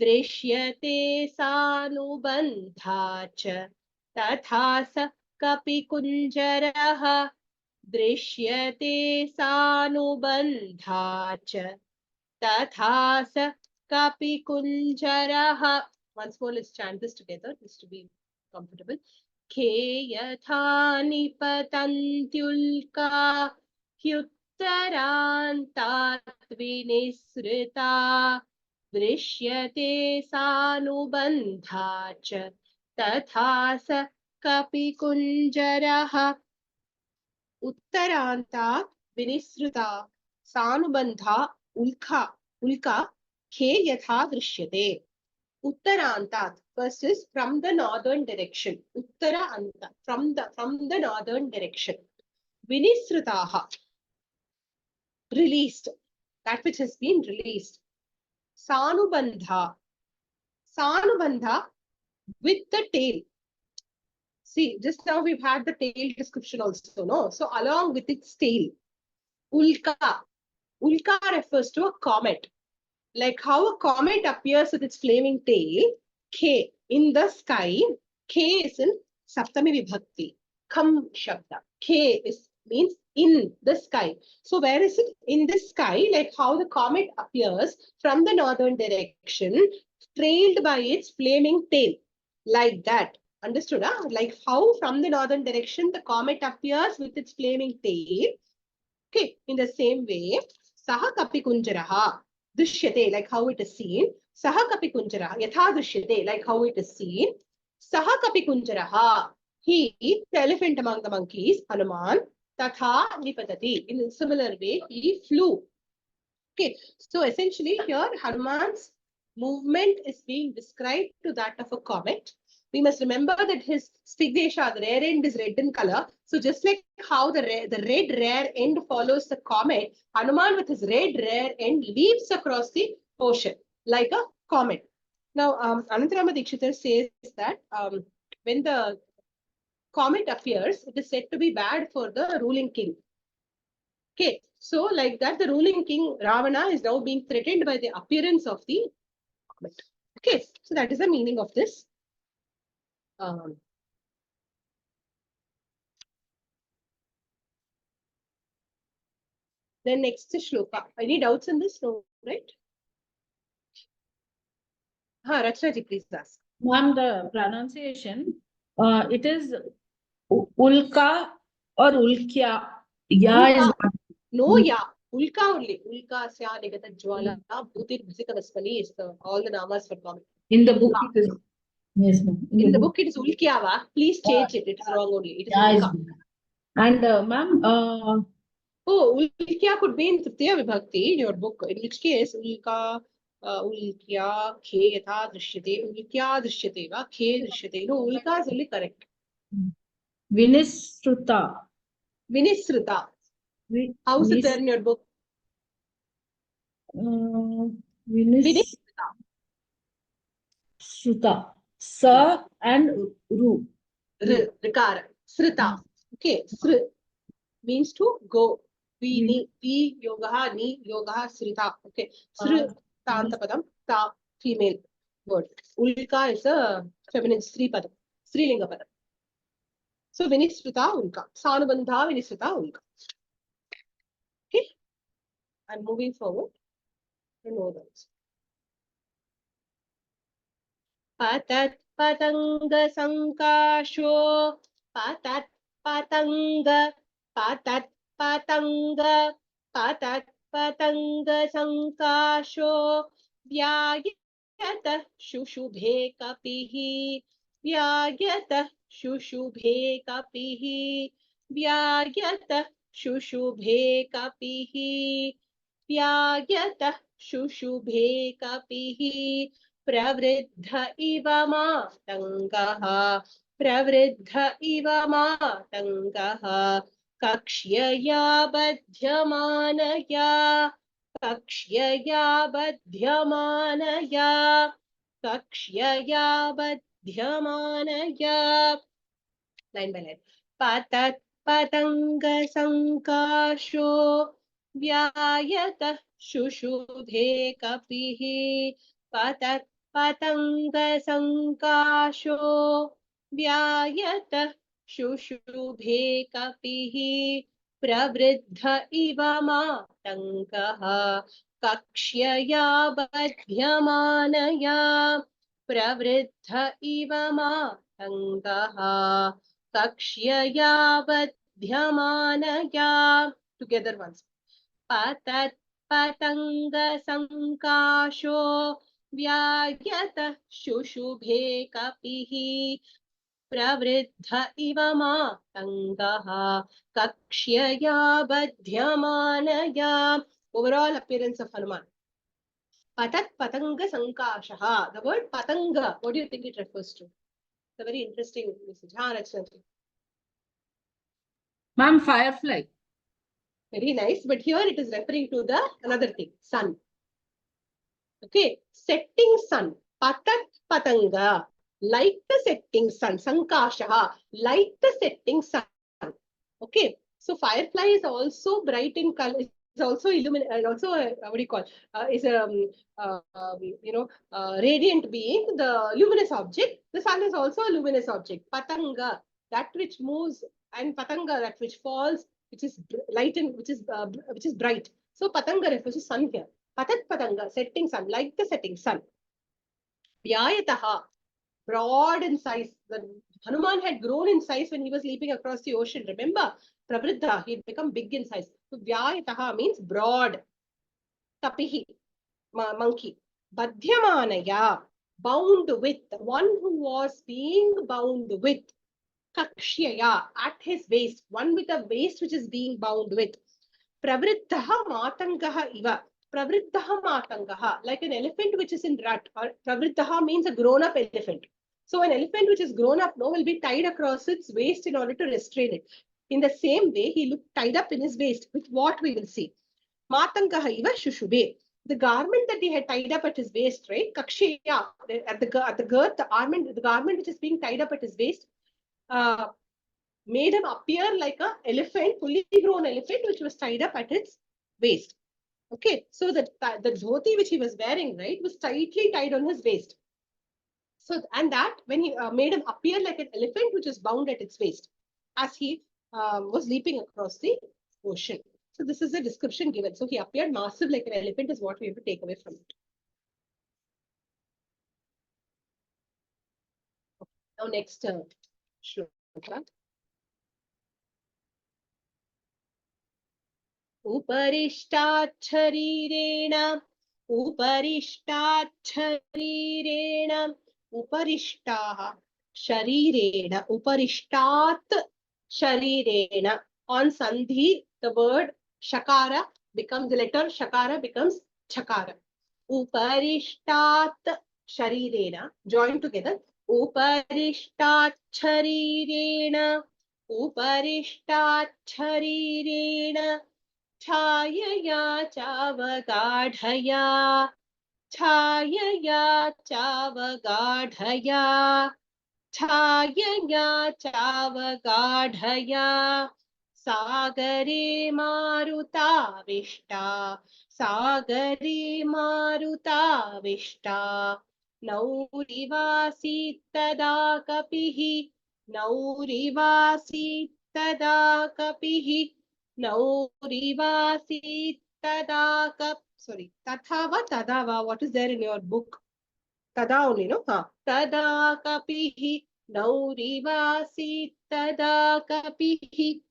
दृश्यते सानुबन्धाच्च तथा स कपिकुञ्जरः दृश्यते सानुबन्धाच्च तथा स कपिकुञ्जरः. Once more, let's chant this together just to be comfortable. खेयथा निपतन्त्युल्का ह्युत्तरान्तात् विनिसृता दृश्यते सानुबन्धाच्च तथा स कपिकुञ्जरः उत्तरान्तात् विनिसृता सानुबन्धा उल्का खेयथा दृश्यते. Uttarantat first is from the northern direction. Uttaranta from the northern direction. Vinisrutaha released, that which has been released. Sanubandha with the tail. See, just now we've had the tail description also, no? So along with its tail. Ulka. Ulka refers to a comet. Like how a comet appears with its flaming tail. K in the sky. K is in Saptami Vibhakti. Kham Shabda. K means in the sky. So where is it? In the sky, like how the comet appears from the northern direction, trailed by its flaming tail. Like that. Understood? Huh? Like how from the northern direction the comet appears with its flaming tail. Okay, in the same way, Saha Kapi Kunjaraha, Dushyate, like how it is seen. Saha Kapi Kunjaraha, Yatha Dushyate, like how it is seen. Saha Kapi Kunjaraha, he, the elephant among the monkeys, Hanuman, Tatha Nipatati. In a similar way, he flew. Okay, so essentially here Hanuman's movement is being described to that of a comet. We must remember that his Stigdesha, the rear end is red in color. So just like how the red rear end follows the comet, Hanuman with his red rear end leaps across the ocean like a comet. Now, Anantarama Dikshitar says that when the comet appears, it is said to be bad for the ruling king. Okay, so like that, the ruling king Ravana is now being threatened by the appearance of the comet. Okay, so that is the meaning of this. Then next is shloka. Any doubts in this? No, right? Rachnaji, please ask. Ma'am, the pronunciation, it is Ulka or Ulkya. Ya is Ulka. No, yeah. Ulka only. Ulka, Sya, Nigata, Jwala, Bhutir, Bhisika, Vaspani is all the namas for comet. in the book. It is, yes, ma'am. In the book, it is Ulkyava. Please change it. It is wrong only. It is Ya is, Ulka. and ma'am, Oh, Ulkya could be in Tritiya Vibhakti in your book, in which case Ulka, Ulkya, Khe Yatha Drishyate, Ulkya Drishyate, va Khe Drishyate. No, Ulka is only correct. Vinisruta. Vinisruta. How's it there in your book? Vinisruta. Sruta. Sa and Ru. Rikara. Srita. Okay. Sri means to go. Vi yogaha, ni yogaha, srita. Okay. Sri Tantapadam, ta female word. Ulka is a feminine Sri padam. Srilinga padam. So Vinisruta Ulka. Sanubandha Vinisruta Ulka. Okay. I'm moving forward. No doubts. Patat patanga sankasho. Patat patanga. Patat patanga. Patat patanga sankasho. Vyayata shushubhe kapihi. Vyayata shushubhe kapihi. Vyayata shushubhe kapihi. Vyayata shushubhe kapihi. Pravriddha इव मातङ्गः प्रवृद्ध इव मातङ्गः कक्ष्यया बध्यमानया कक्ष्यया बध्यमानया कक्ष्यया बध्यमानया line by line पतत् पतंग संकाशो व्यायतः शुशुभे कपिः पतत् पतंग संकाशो व्यायतः शुशुभे कपिः प्रवृद्ध इव मातङ्गः कक्ष्यया बध्यमानया प्रवृद्ध इव मातङ्गः कक्ष्यया बध्यमानया together once पतत् पतंग संकाशो व्यायतः शुशुभे कपिः प्रवृद्ध इव मातङ्गः कक्ष्यया बध्यमानया. Overall appearance of Hanuman. Patat patanga sankashaha. The word patanga, what do you think it refers to? It's a very interesting message. Ma'am, firefly. Very nice. But here it is referring to the another thing, sun. Okay, setting sun. Patat patanga. Like the setting sun. Sankashaha. Like the setting sun. Okay. So firefly is also bright in color. It's also also what do you call? Is a radiant being, the luminous object. The sun is also a luminous object. Patanga, that which moves, and patanga, that which falls, which is light and which is bright. So patanga refers to sun here. Patat patanga, setting sun, like the setting sun. Vyayataha, broad in size. The Hanuman had grown in size when he was leaping across the ocean. Remember, Pravriddha, he had become big in size. So Vyayataha means broad. Kapihi, monkey. Badhyamanaya, bound with, one who was being bound with. Kakshyaya, at his waist, one with a waist which is being bound with. Pravriddhaha matangaha iva. Pravriddhaha matangaha, like an elephant which is in rut. Or Pravriddhaha means a grown-up elephant. So an elephant which is grown up now will be tied across its waist in order to restrain it. In the same way, he looked tied up in his waist with what we will see. Matangaha iva shushube. The garment that he had tied up at his waist, right? Kaksheya, at the girth, the garment which is being tied up at his waist, made him appear like an elephant, fully grown elephant, which was tied up at its waist. Okay, so the dhoti which he was wearing, right, was tightly tied on his waist. So, and that when he made him appear like an elephant, which is bound at its waist, as he was leaping across the ocean. So this is the description given. So he appeared massive like an elephant is what we have to take away from it. Now next shloka. Uparishtachareena, uparishtaha, sharirena, uparishtat sharirena. On sandhi, the word shakara becomes, the letter shakara becomes chakara. Uparishtat sharirena, join together. Uparishtat sharirena, uparishtat sharirena. Chayaya chavagadhaya, chayaya chavagadhaya, chayaya chavagadhaya, sagare marutavishta, sagare marutavishta, naurivasi tada kapihi, naurivasi tada kapihi. Naurivasi tadaka. Sorry, tathava, tadava. What is there in your book? Tada only, no? Tadakapihi. Naurivasi tadakapihi.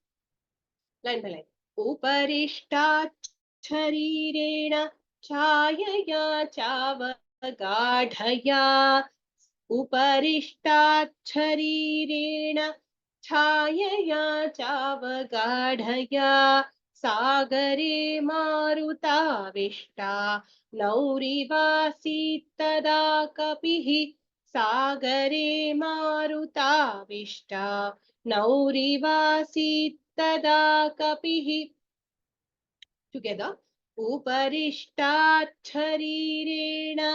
Line by line. Uparishta charirena chayaya chavagadhaya. Uparishta charirena chayaya chavagadhaya, sagare marutavishta, naurivasi tada kapihi, sagare marutavishta, naurivasi tada kapihi. Together. Uparishta charirena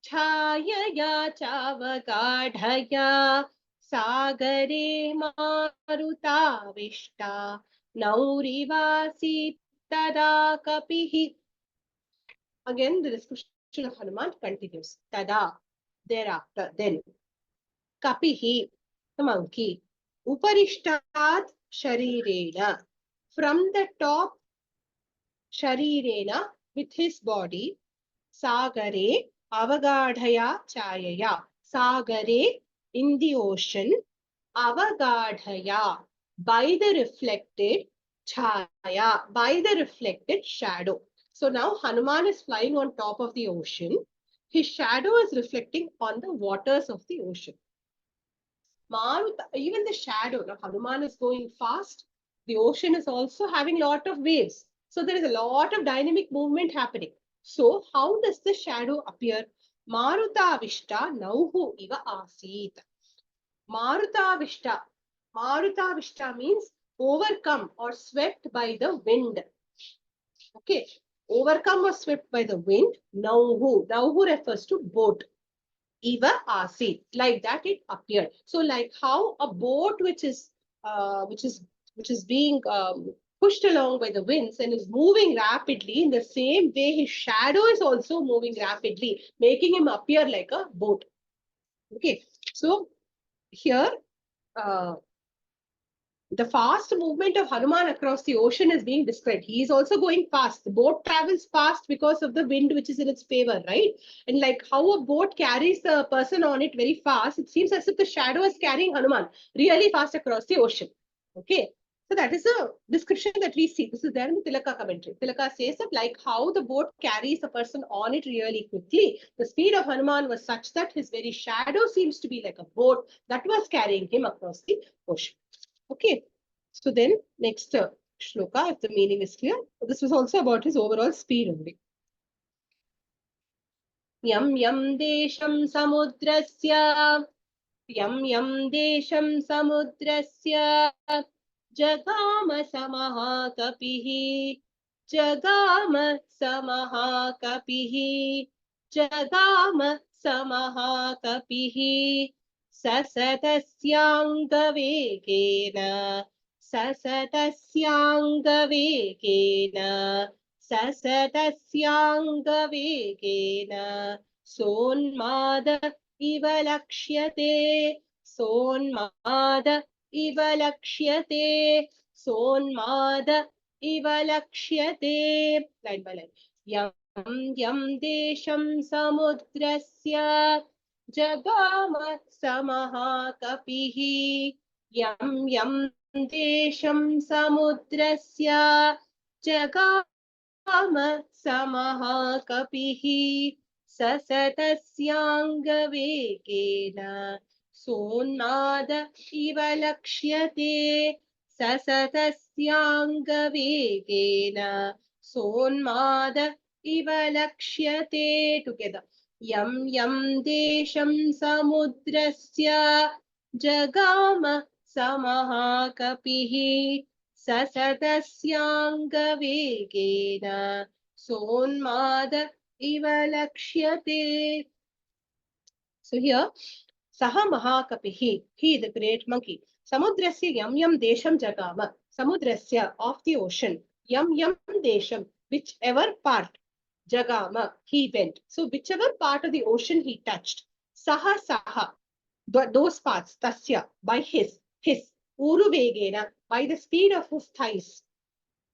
chayaya chavagadhaya, sagare marutavishta, naurivasi tada kapihi. Again, the description of Hanuman continues. Tada, thereafter, then. Kapihi, the monkey. Uparishtat sharirena, from the top, sharirena, with his body, sagare, avagadhaya chayaya. Sagare, in the ocean, avagadhaya, by the reflected chaya, by the reflected shadow. So now Hanuman is flying on top of the ocean. His shadow is reflecting on the waters of the ocean. Maruta, even the shadow, now Hanuman is going fast. The ocean is also having a lot of waves. So there is a lot of dynamic movement happening. So how does the shadow appear? Maruta Vishta Nauhu Iva Asit. Maruta Vishta. Maruta Vishta means overcome or swept by the wind. Okay. Overcome or swept by the wind. Nauhu. Nauhu refers to boat. Iva Asit. Like that it appeared. So like how a boat which is which is being pushed along by the winds and is moving rapidly. In the same way, his shadow is also moving rapidly, making him appear like a boat. Okay, so here the fast movement of Hanuman across the ocean is being described. He is also going fast. The boat travels fast because of the wind, which is in its favor, right? And like how a boat carries the person on it very fast, it seems as if the shadow is carrying Hanuman really fast across the ocean. Okay. So that is a description that we see. This is there in the Tilaka commentary. Tilaka says that like how the boat carries a person on it really quickly, the speed of Hanuman was such that his very shadow seems to be like a boat that was carrying him across the ocean. Okay, so then next shloka, if the meaning is clear, this was also about his overall speed only. Yam yam desham samudrasya, yam yam desham samudrasya, jagama samaha kapihi, jagama samaha kapihi, jagama samaha kapihi, sasatasyangavekena. ससतस्याङ्गवेगेन ससतस्याङ्गवेगेन सोन्माद इव लक्ष्यते सोन्माद इव लक्ष्यते सोन्माद इव लक्ष्यते line by line यं यं देशं समुद्रस्य जगाम समः कपिः यं यं देशं समुद्रस्य जगाम समः कपिः ससतस्याङ्गवेगेन सोन्माद इव लक्ष्यते ससतस्याङ्गवेगेन सोन्माद इव लक्ष्यते टुगेदर यं यं देशं समुद्रस्य जगाम समः कपिः ससतस्याङ्गवेगेन सोन्माद इव लक्ष्यते. So here, Saha Mahakapihi, he the great monkey, Samudrasya yam yam desham jagama, Samudrasya of the ocean, yam yam desham, whichever part, jagama, he went. So whichever part of the ocean he touched, Saha Saha, those parts, Tasya, by his, Uruvegena, by the speed of his thighs.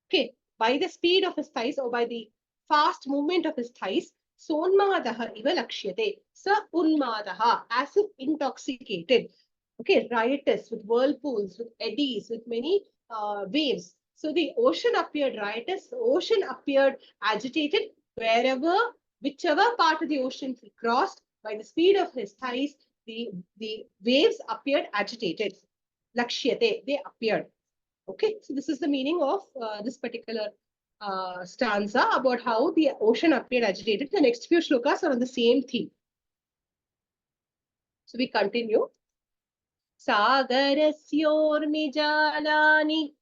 Okay, by the speed of his thighs or by the fast movement of his thighs, Sonmadaha iva lakshyate. Sa unmadaha, as if intoxicated. Okay, riotous, with whirlpools, with eddies, with many waves. So the ocean appeared riotous, the ocean appeared agitated, whichever part of the ocean he crossed, by the speed of his thighs, the waves appeared agitated. Lakshyate, they appeared. Okay, so this is the meaning of this particular stanza about how the ocean appeared agitated. The next few shlokas are on the same theme. So we continue. Sagarasyormi jalani,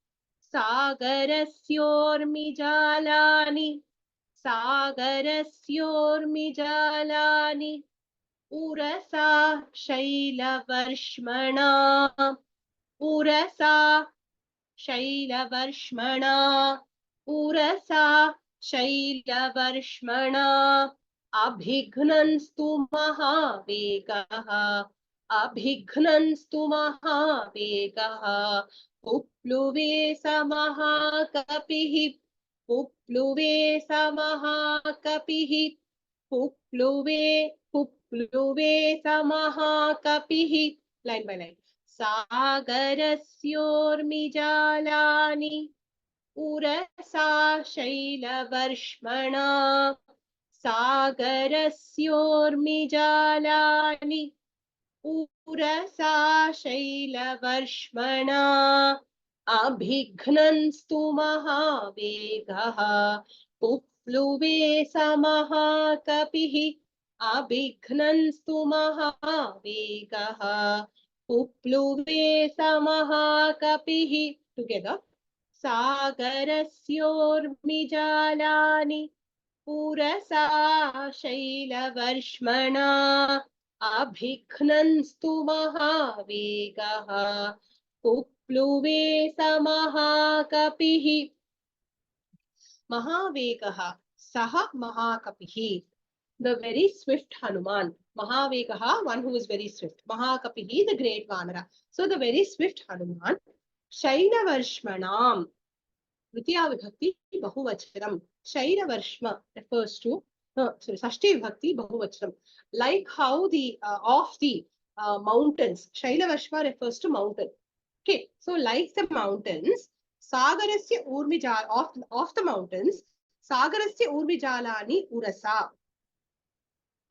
Sagarasyormi jalani, Sagarasyormi jalani, Urasa Shaila Varshmana, Urasa Shailavarshmana, Urasa Shailavarshmana, Abhignanstu Mahavegaha, Abhignanstu Mahavegaha, Upluve Samahakapihi, Upluve Samahakapihi, Upluve Samahakapihi, line by line. Sagarasyormi jalani, Urasa Shailavarshmana, Sagarasyormi jalani, Urasa Shailavarshmana, Abhignanstu Mahavegaha, Upluve Samahakapihi, Abhignanstu Mahavegaha, Upluve Samahakapihi. Together. Sagarasyormi jalani, Urasa Shailavarshmana, Abhignanstu Mahavegaha, Pupluve Samahakapihi. Mahavekaha Saha Mahakapihi. The very swift Hanuman. Mahavekaha, one who is very swift. Mahakapihi, the great Vanara. So the very swift Hanuman. Shainavarshmanam. Vidya Vibhakti Bahuvachanam. Shainavarshma refers to, Sashti Vibhakti Bahuvachanam. Like how the, of the mountains. Shailavarshma refers to mountain. Okay, so like the mountains, Sagarasya Urmijala, of the mountains, Sagarasya Urmijalani Urasa.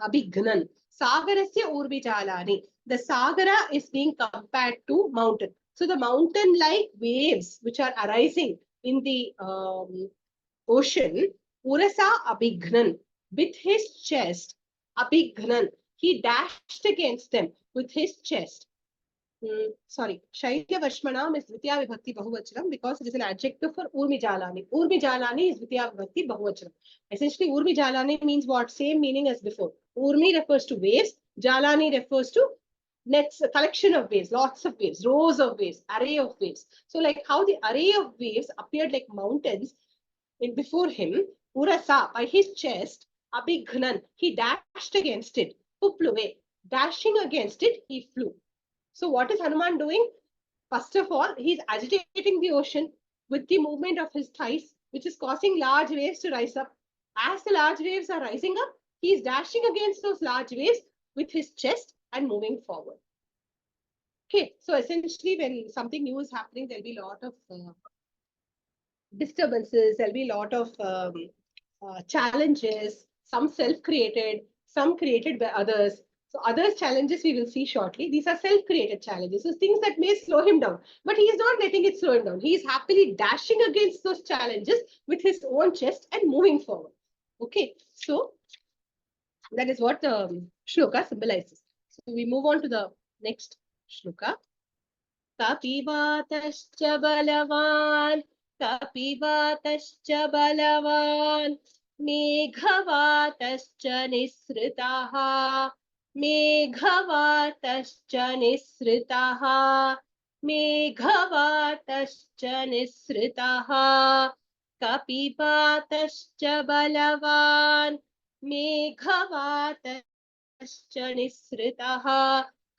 Abhignan. Sagarasya Urbijalani. The Sagara is being compared to mountain. So the mountain-like waves which are arising in the ocean, Urasa Abhignan, with his chest, Abhignan, he dashed against them with his chest. Sorry, Shaila Vashmanam is Vidya Vibhakti Bahuvachanam because it is an adjective for Urmijalani. Urmijalani is Vidya Vibhakti Bahuvachanam. Essentially, Urmijalani means what? Same meaning as before. Urmi refers to waves. Jalani refers to nets, a collection of waves, lots of waves, rows of waves, array of waves. So like how the array of waves appeared like mountains before him, Urasa, by his chest, Abhignan, he dashed against it. Pupluve, dashing against it, he flew. So what is Hanuman doing? First of all, he's agitating the ocean with the movement of his thighs, which is causing large waves to rise up. As the large waves are rising up, he is dashing against those large waves with his chest and moving forward. Okay, so essentially when something new is happening, there'll be a lot of disturbances, there'll be a lot of challenges, some self-created, some created by others. So others' challenges we will see shortly. These are self-created challenges. So things that may slow him down, but he is not letting it slow him down. He is happily dashing against those challenges with his own chest and moving forward. Okay, so that is what the shloka symbolizes. So we move on to the next shloka. Kapivatascha balavan, Kapivatascha balavan, Meghavatashcha nisritaha, Meghavatashcha nisritaha, Meghavatashcha nisritaha, Kapivatascha balavan, Meghavatashcha nisritaha,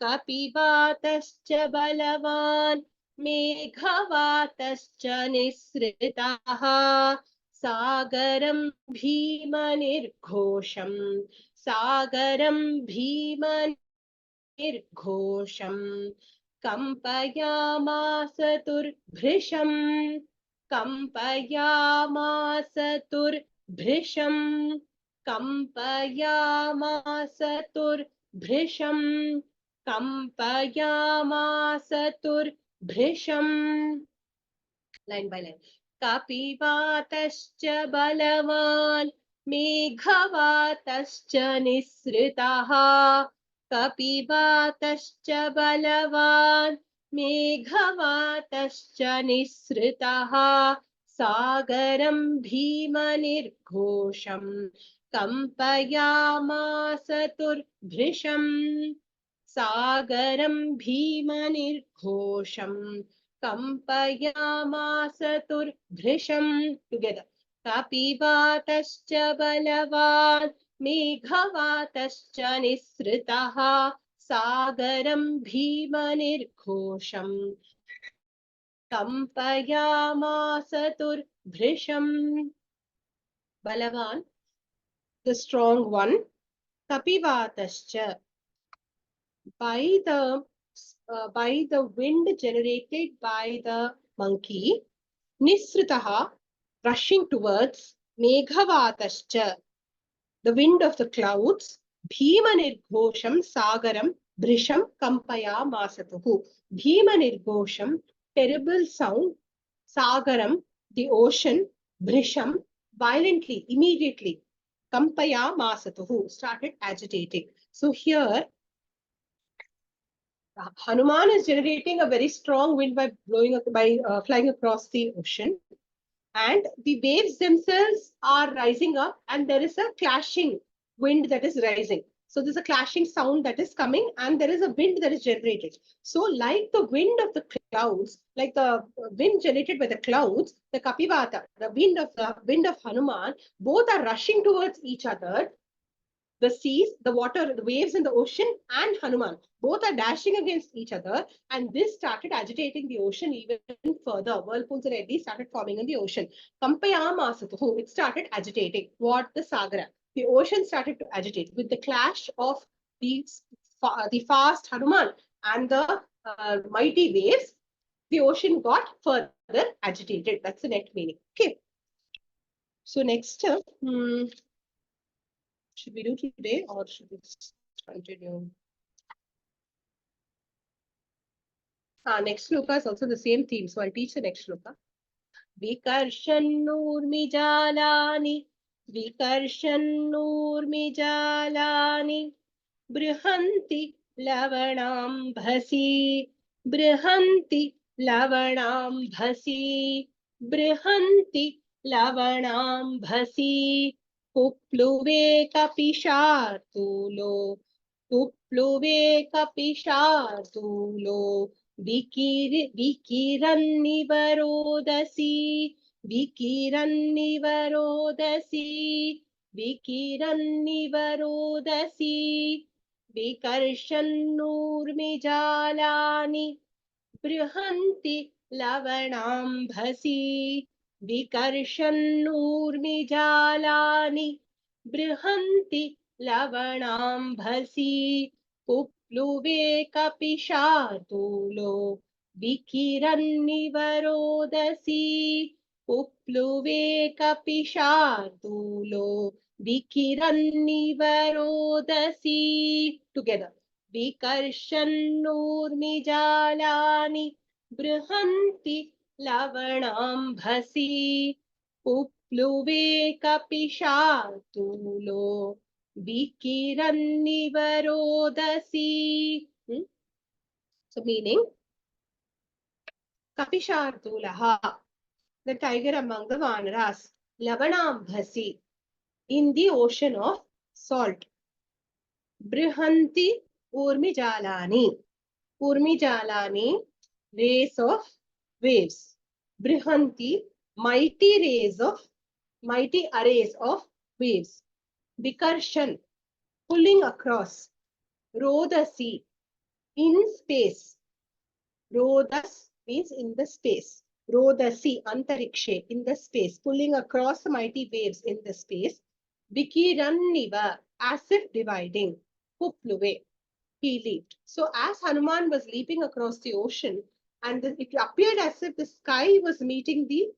Kapivatascha balavan, Meghavatashcha nisritaha, Sagaram bhimanirghosham, Sagaram bhimanirghosham, Kampayamasa turbhrisham, Kampayamasa turbhrisham, Kampayamasa turbhrisham, Kampayamasa turbhrisham. Line by line. Kapivatascha balavan, Meghavatashcha nisritaha, Kapivatascha balavan, Meghavatashcha nisritaha, Sagaram bhimanirghosham, Kampayamasa turbhrisham, Sagaram bhimanirghosham, Kampayamasa turbhrisham. Together. Kapivatascha balavan, Meghavatashcha nisritaha, Sagaram bhimanirghosham, Kampayamasa turbhrisham. Balavan, the strong one. Kapivatascha, by the wind generated by the monkey, Nisritaha, rushing towards, Meghavatashcha, the wind of the clouds, Bhimanirghosham Sagaram Brisham Kampaya Masatuhu. Bhimanirghosham, terrible sound, Sagaram, the ocean, Brisham, violently, immediately, Kampaya Masatuhu, started agitating. So here, Hanuman is generating a very strong wind by flying across the ocean, and the waves themselves are rising up, and there is a clashing wind that is rising. So there's a clashing sound that is coming and there is a wind that is generated. So like the wind of the clouds, like the wind generated by the clouds, the Kapivata, the wind of Hanuman, both are rushing towards each other. The seas, the water, the waves in the ocean, and Hanuman. Both are dashing against each other, and this started agitating the ocean even further. Whirlpools and eddies started forming in the ocean. Kampayamasatuhu, it started agitating. What? The Sagara. The ocean started to agitate with the clash of the, the fast Hanuman and the mighty waves. The ocean got further agitated. That's the next meaning. Okay. So next, should we do today or should we continue? Next shloka is also the same theme. So I'll teach the next shloka. Vikarshanurmijalani, Vikarshanurmijalani, Brihanti lavanam bhasi, Brihanti lavanam bhasi, Brihanti lavanam bhasi, Kupluve kapishartulo, Kupluve kapishartulo, Vikirannivarodasi, Vikirannivarodasi, Vikirannivarodasi, Vikarshanurmijalani, Brihanti lavanambhasi, Vikarshanurmijalani, Brihanti lavanambhasi, Kupluve kapishartulo, Vikirannivarodasi, Kupluve kapishartulo, Vikirannivarodasi. Together. Vikarshanurmijalani, Brihanti lavanambhasi, Kupluve kapishartulo, Vikirannivarodasi. So meaning, Kapishartulaha, the tiger among the Vanaras, Lavanambhasi, in the ocean of salt. Brihanti Urmijalani, Urmijalani, rays of waves. Brihanti, mighty arrays of waves. Vikarshan, pulling across. Rodasi, in space. Rodas means in the space. Rodasi, antarikshe, in the space, pulling across the mighty waves in the space. Vikiranniva, as if dividing. Kupluve, he leaped. So as Hanuman was leaping across the ocean, and it appeared as if the sky was meeting the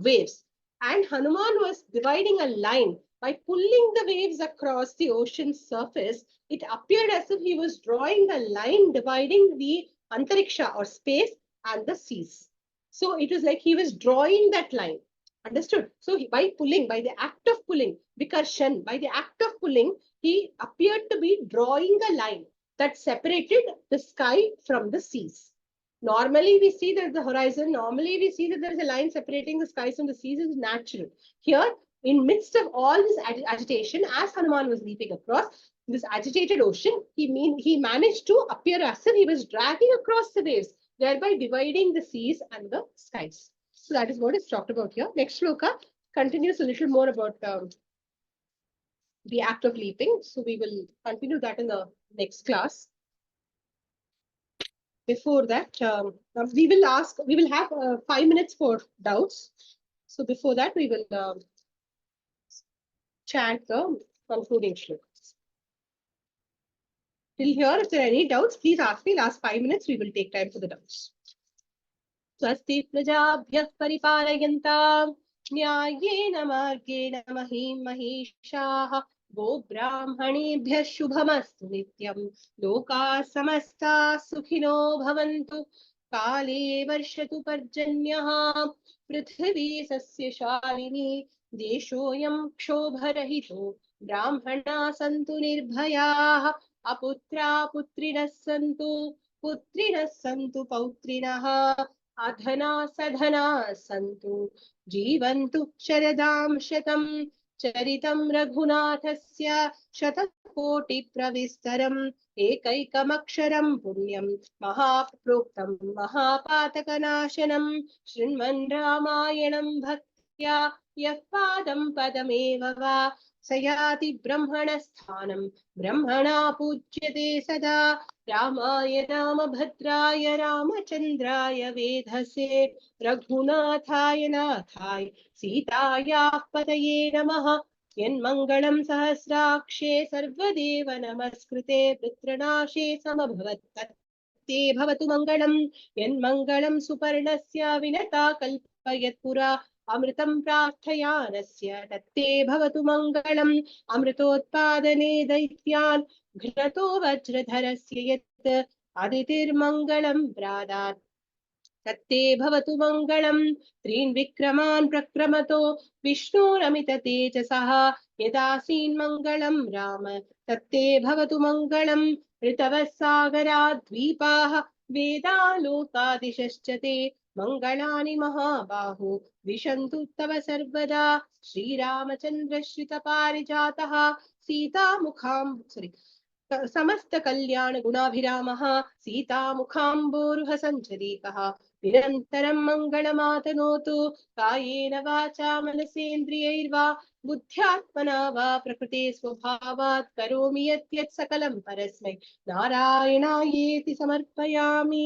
waves. And Hanuman was dividing a line. By pulling the waves across the ocean's surface, it appeared as if he was drawing a line dividing the antariksha or space and the seas. So it was like he was drawing that line. Understood? So by pulling, by the act of pulling, Vikarshan, by the act of pulling, he appeared to be drawing a line that separated the sky from the seas. Normally, we see that the horizon, normally we see that there is a line separating the skies from the seas is natural. Here, in midst of all this agitation, as Hanuman was leaping across this agitated ocean, he managed to appear as if he was dragging across the waves, thereby dividing the seas and the skies. So that is what is talked about here. Next shloka continues a little more about the act of leaping. So we will continue that in the next class. Before that, we will have 5 minutes for doubts. So before that, we will chant the concluding shlokas. Till here, if there are any doubts, please ask me. Last 5 minutes, we will take time for the doubts. Swasti prajabhyah paripalayantam न्यायेन मार्गेण महीं महिषाः गोब्राह्मणेभ्यः शुभमस्तु नित्यं लोकाः समस्ताः सुखिनो भवन्तु काले वर्षतु पर्जन्यः पृथिवी सस्यशालिनी देशोऽयं क्षोभरहितो ब्राह्मणाः सन्तु निर्भयाः अपुत्रा पुत्रिणः सन्तु पौत्रिणः अधना सधना सन्तु जीवन्तु शरदां शतं चरितं रघुनाथस्य शतकोटिप्रविस्तरम् एकैकमक्षरं पुण्यं महाप्रोक्तं महापातकनाशनं शृण्वन् रामायणं भक्त्या यः पादं पदमेव वा स याति ब्रह्मणस्थानं ब्रह्मणा पूज्यते सदा। रामाय रामभद्राय रामचन्द्राय वेधसे रघुनाथाय नाथाय सीतायाः पतये नमः। यन्मङ्गलं सहस्राक्षे सर्वदेव नमस्कृते पितृनाशे समभवत् तत्ते भवतु मङ्गलम्। यन्मङ्गलं सुपर्णस्य विनता कल्पयत्पुरा अमृतं प्रार्थयानस्य तत्ते भवतु मङ्गलम्। अमृतोत्पादने दैत्यान् घ्नतो वज्रधरस्य यत् अदितिर्मङ्गलं प्रादात् तत्ते भवतु मङ्गलम्। त्रीन् विक्रमान् प्रक्रमतो विष्णोरमित तेजसः यदासीन्मङ्गलं राम तत्ते भवतु मङ्गलम्। ऋतवः सागराद्वीपाः वेदालोकादिशश्च ते मङ्गलानि महाबाहो विशन्तु तव सर्वदा। श्रीरामचन्द्रश्रितपारिजातः सीतामुखां समस्त कल्याण गुणाभिरामः सीतामुखाम्बोरुह सञ्चरीकः निरन्तरं मङ्गलमातनोतु कायेन वाचा मनसेन्द्रियैर्वा बुद्ध्यात्मना वा प्रकृते स्वभावात् करोमि यत् सकलं परस्मै नारायणायेति समर्पयामि।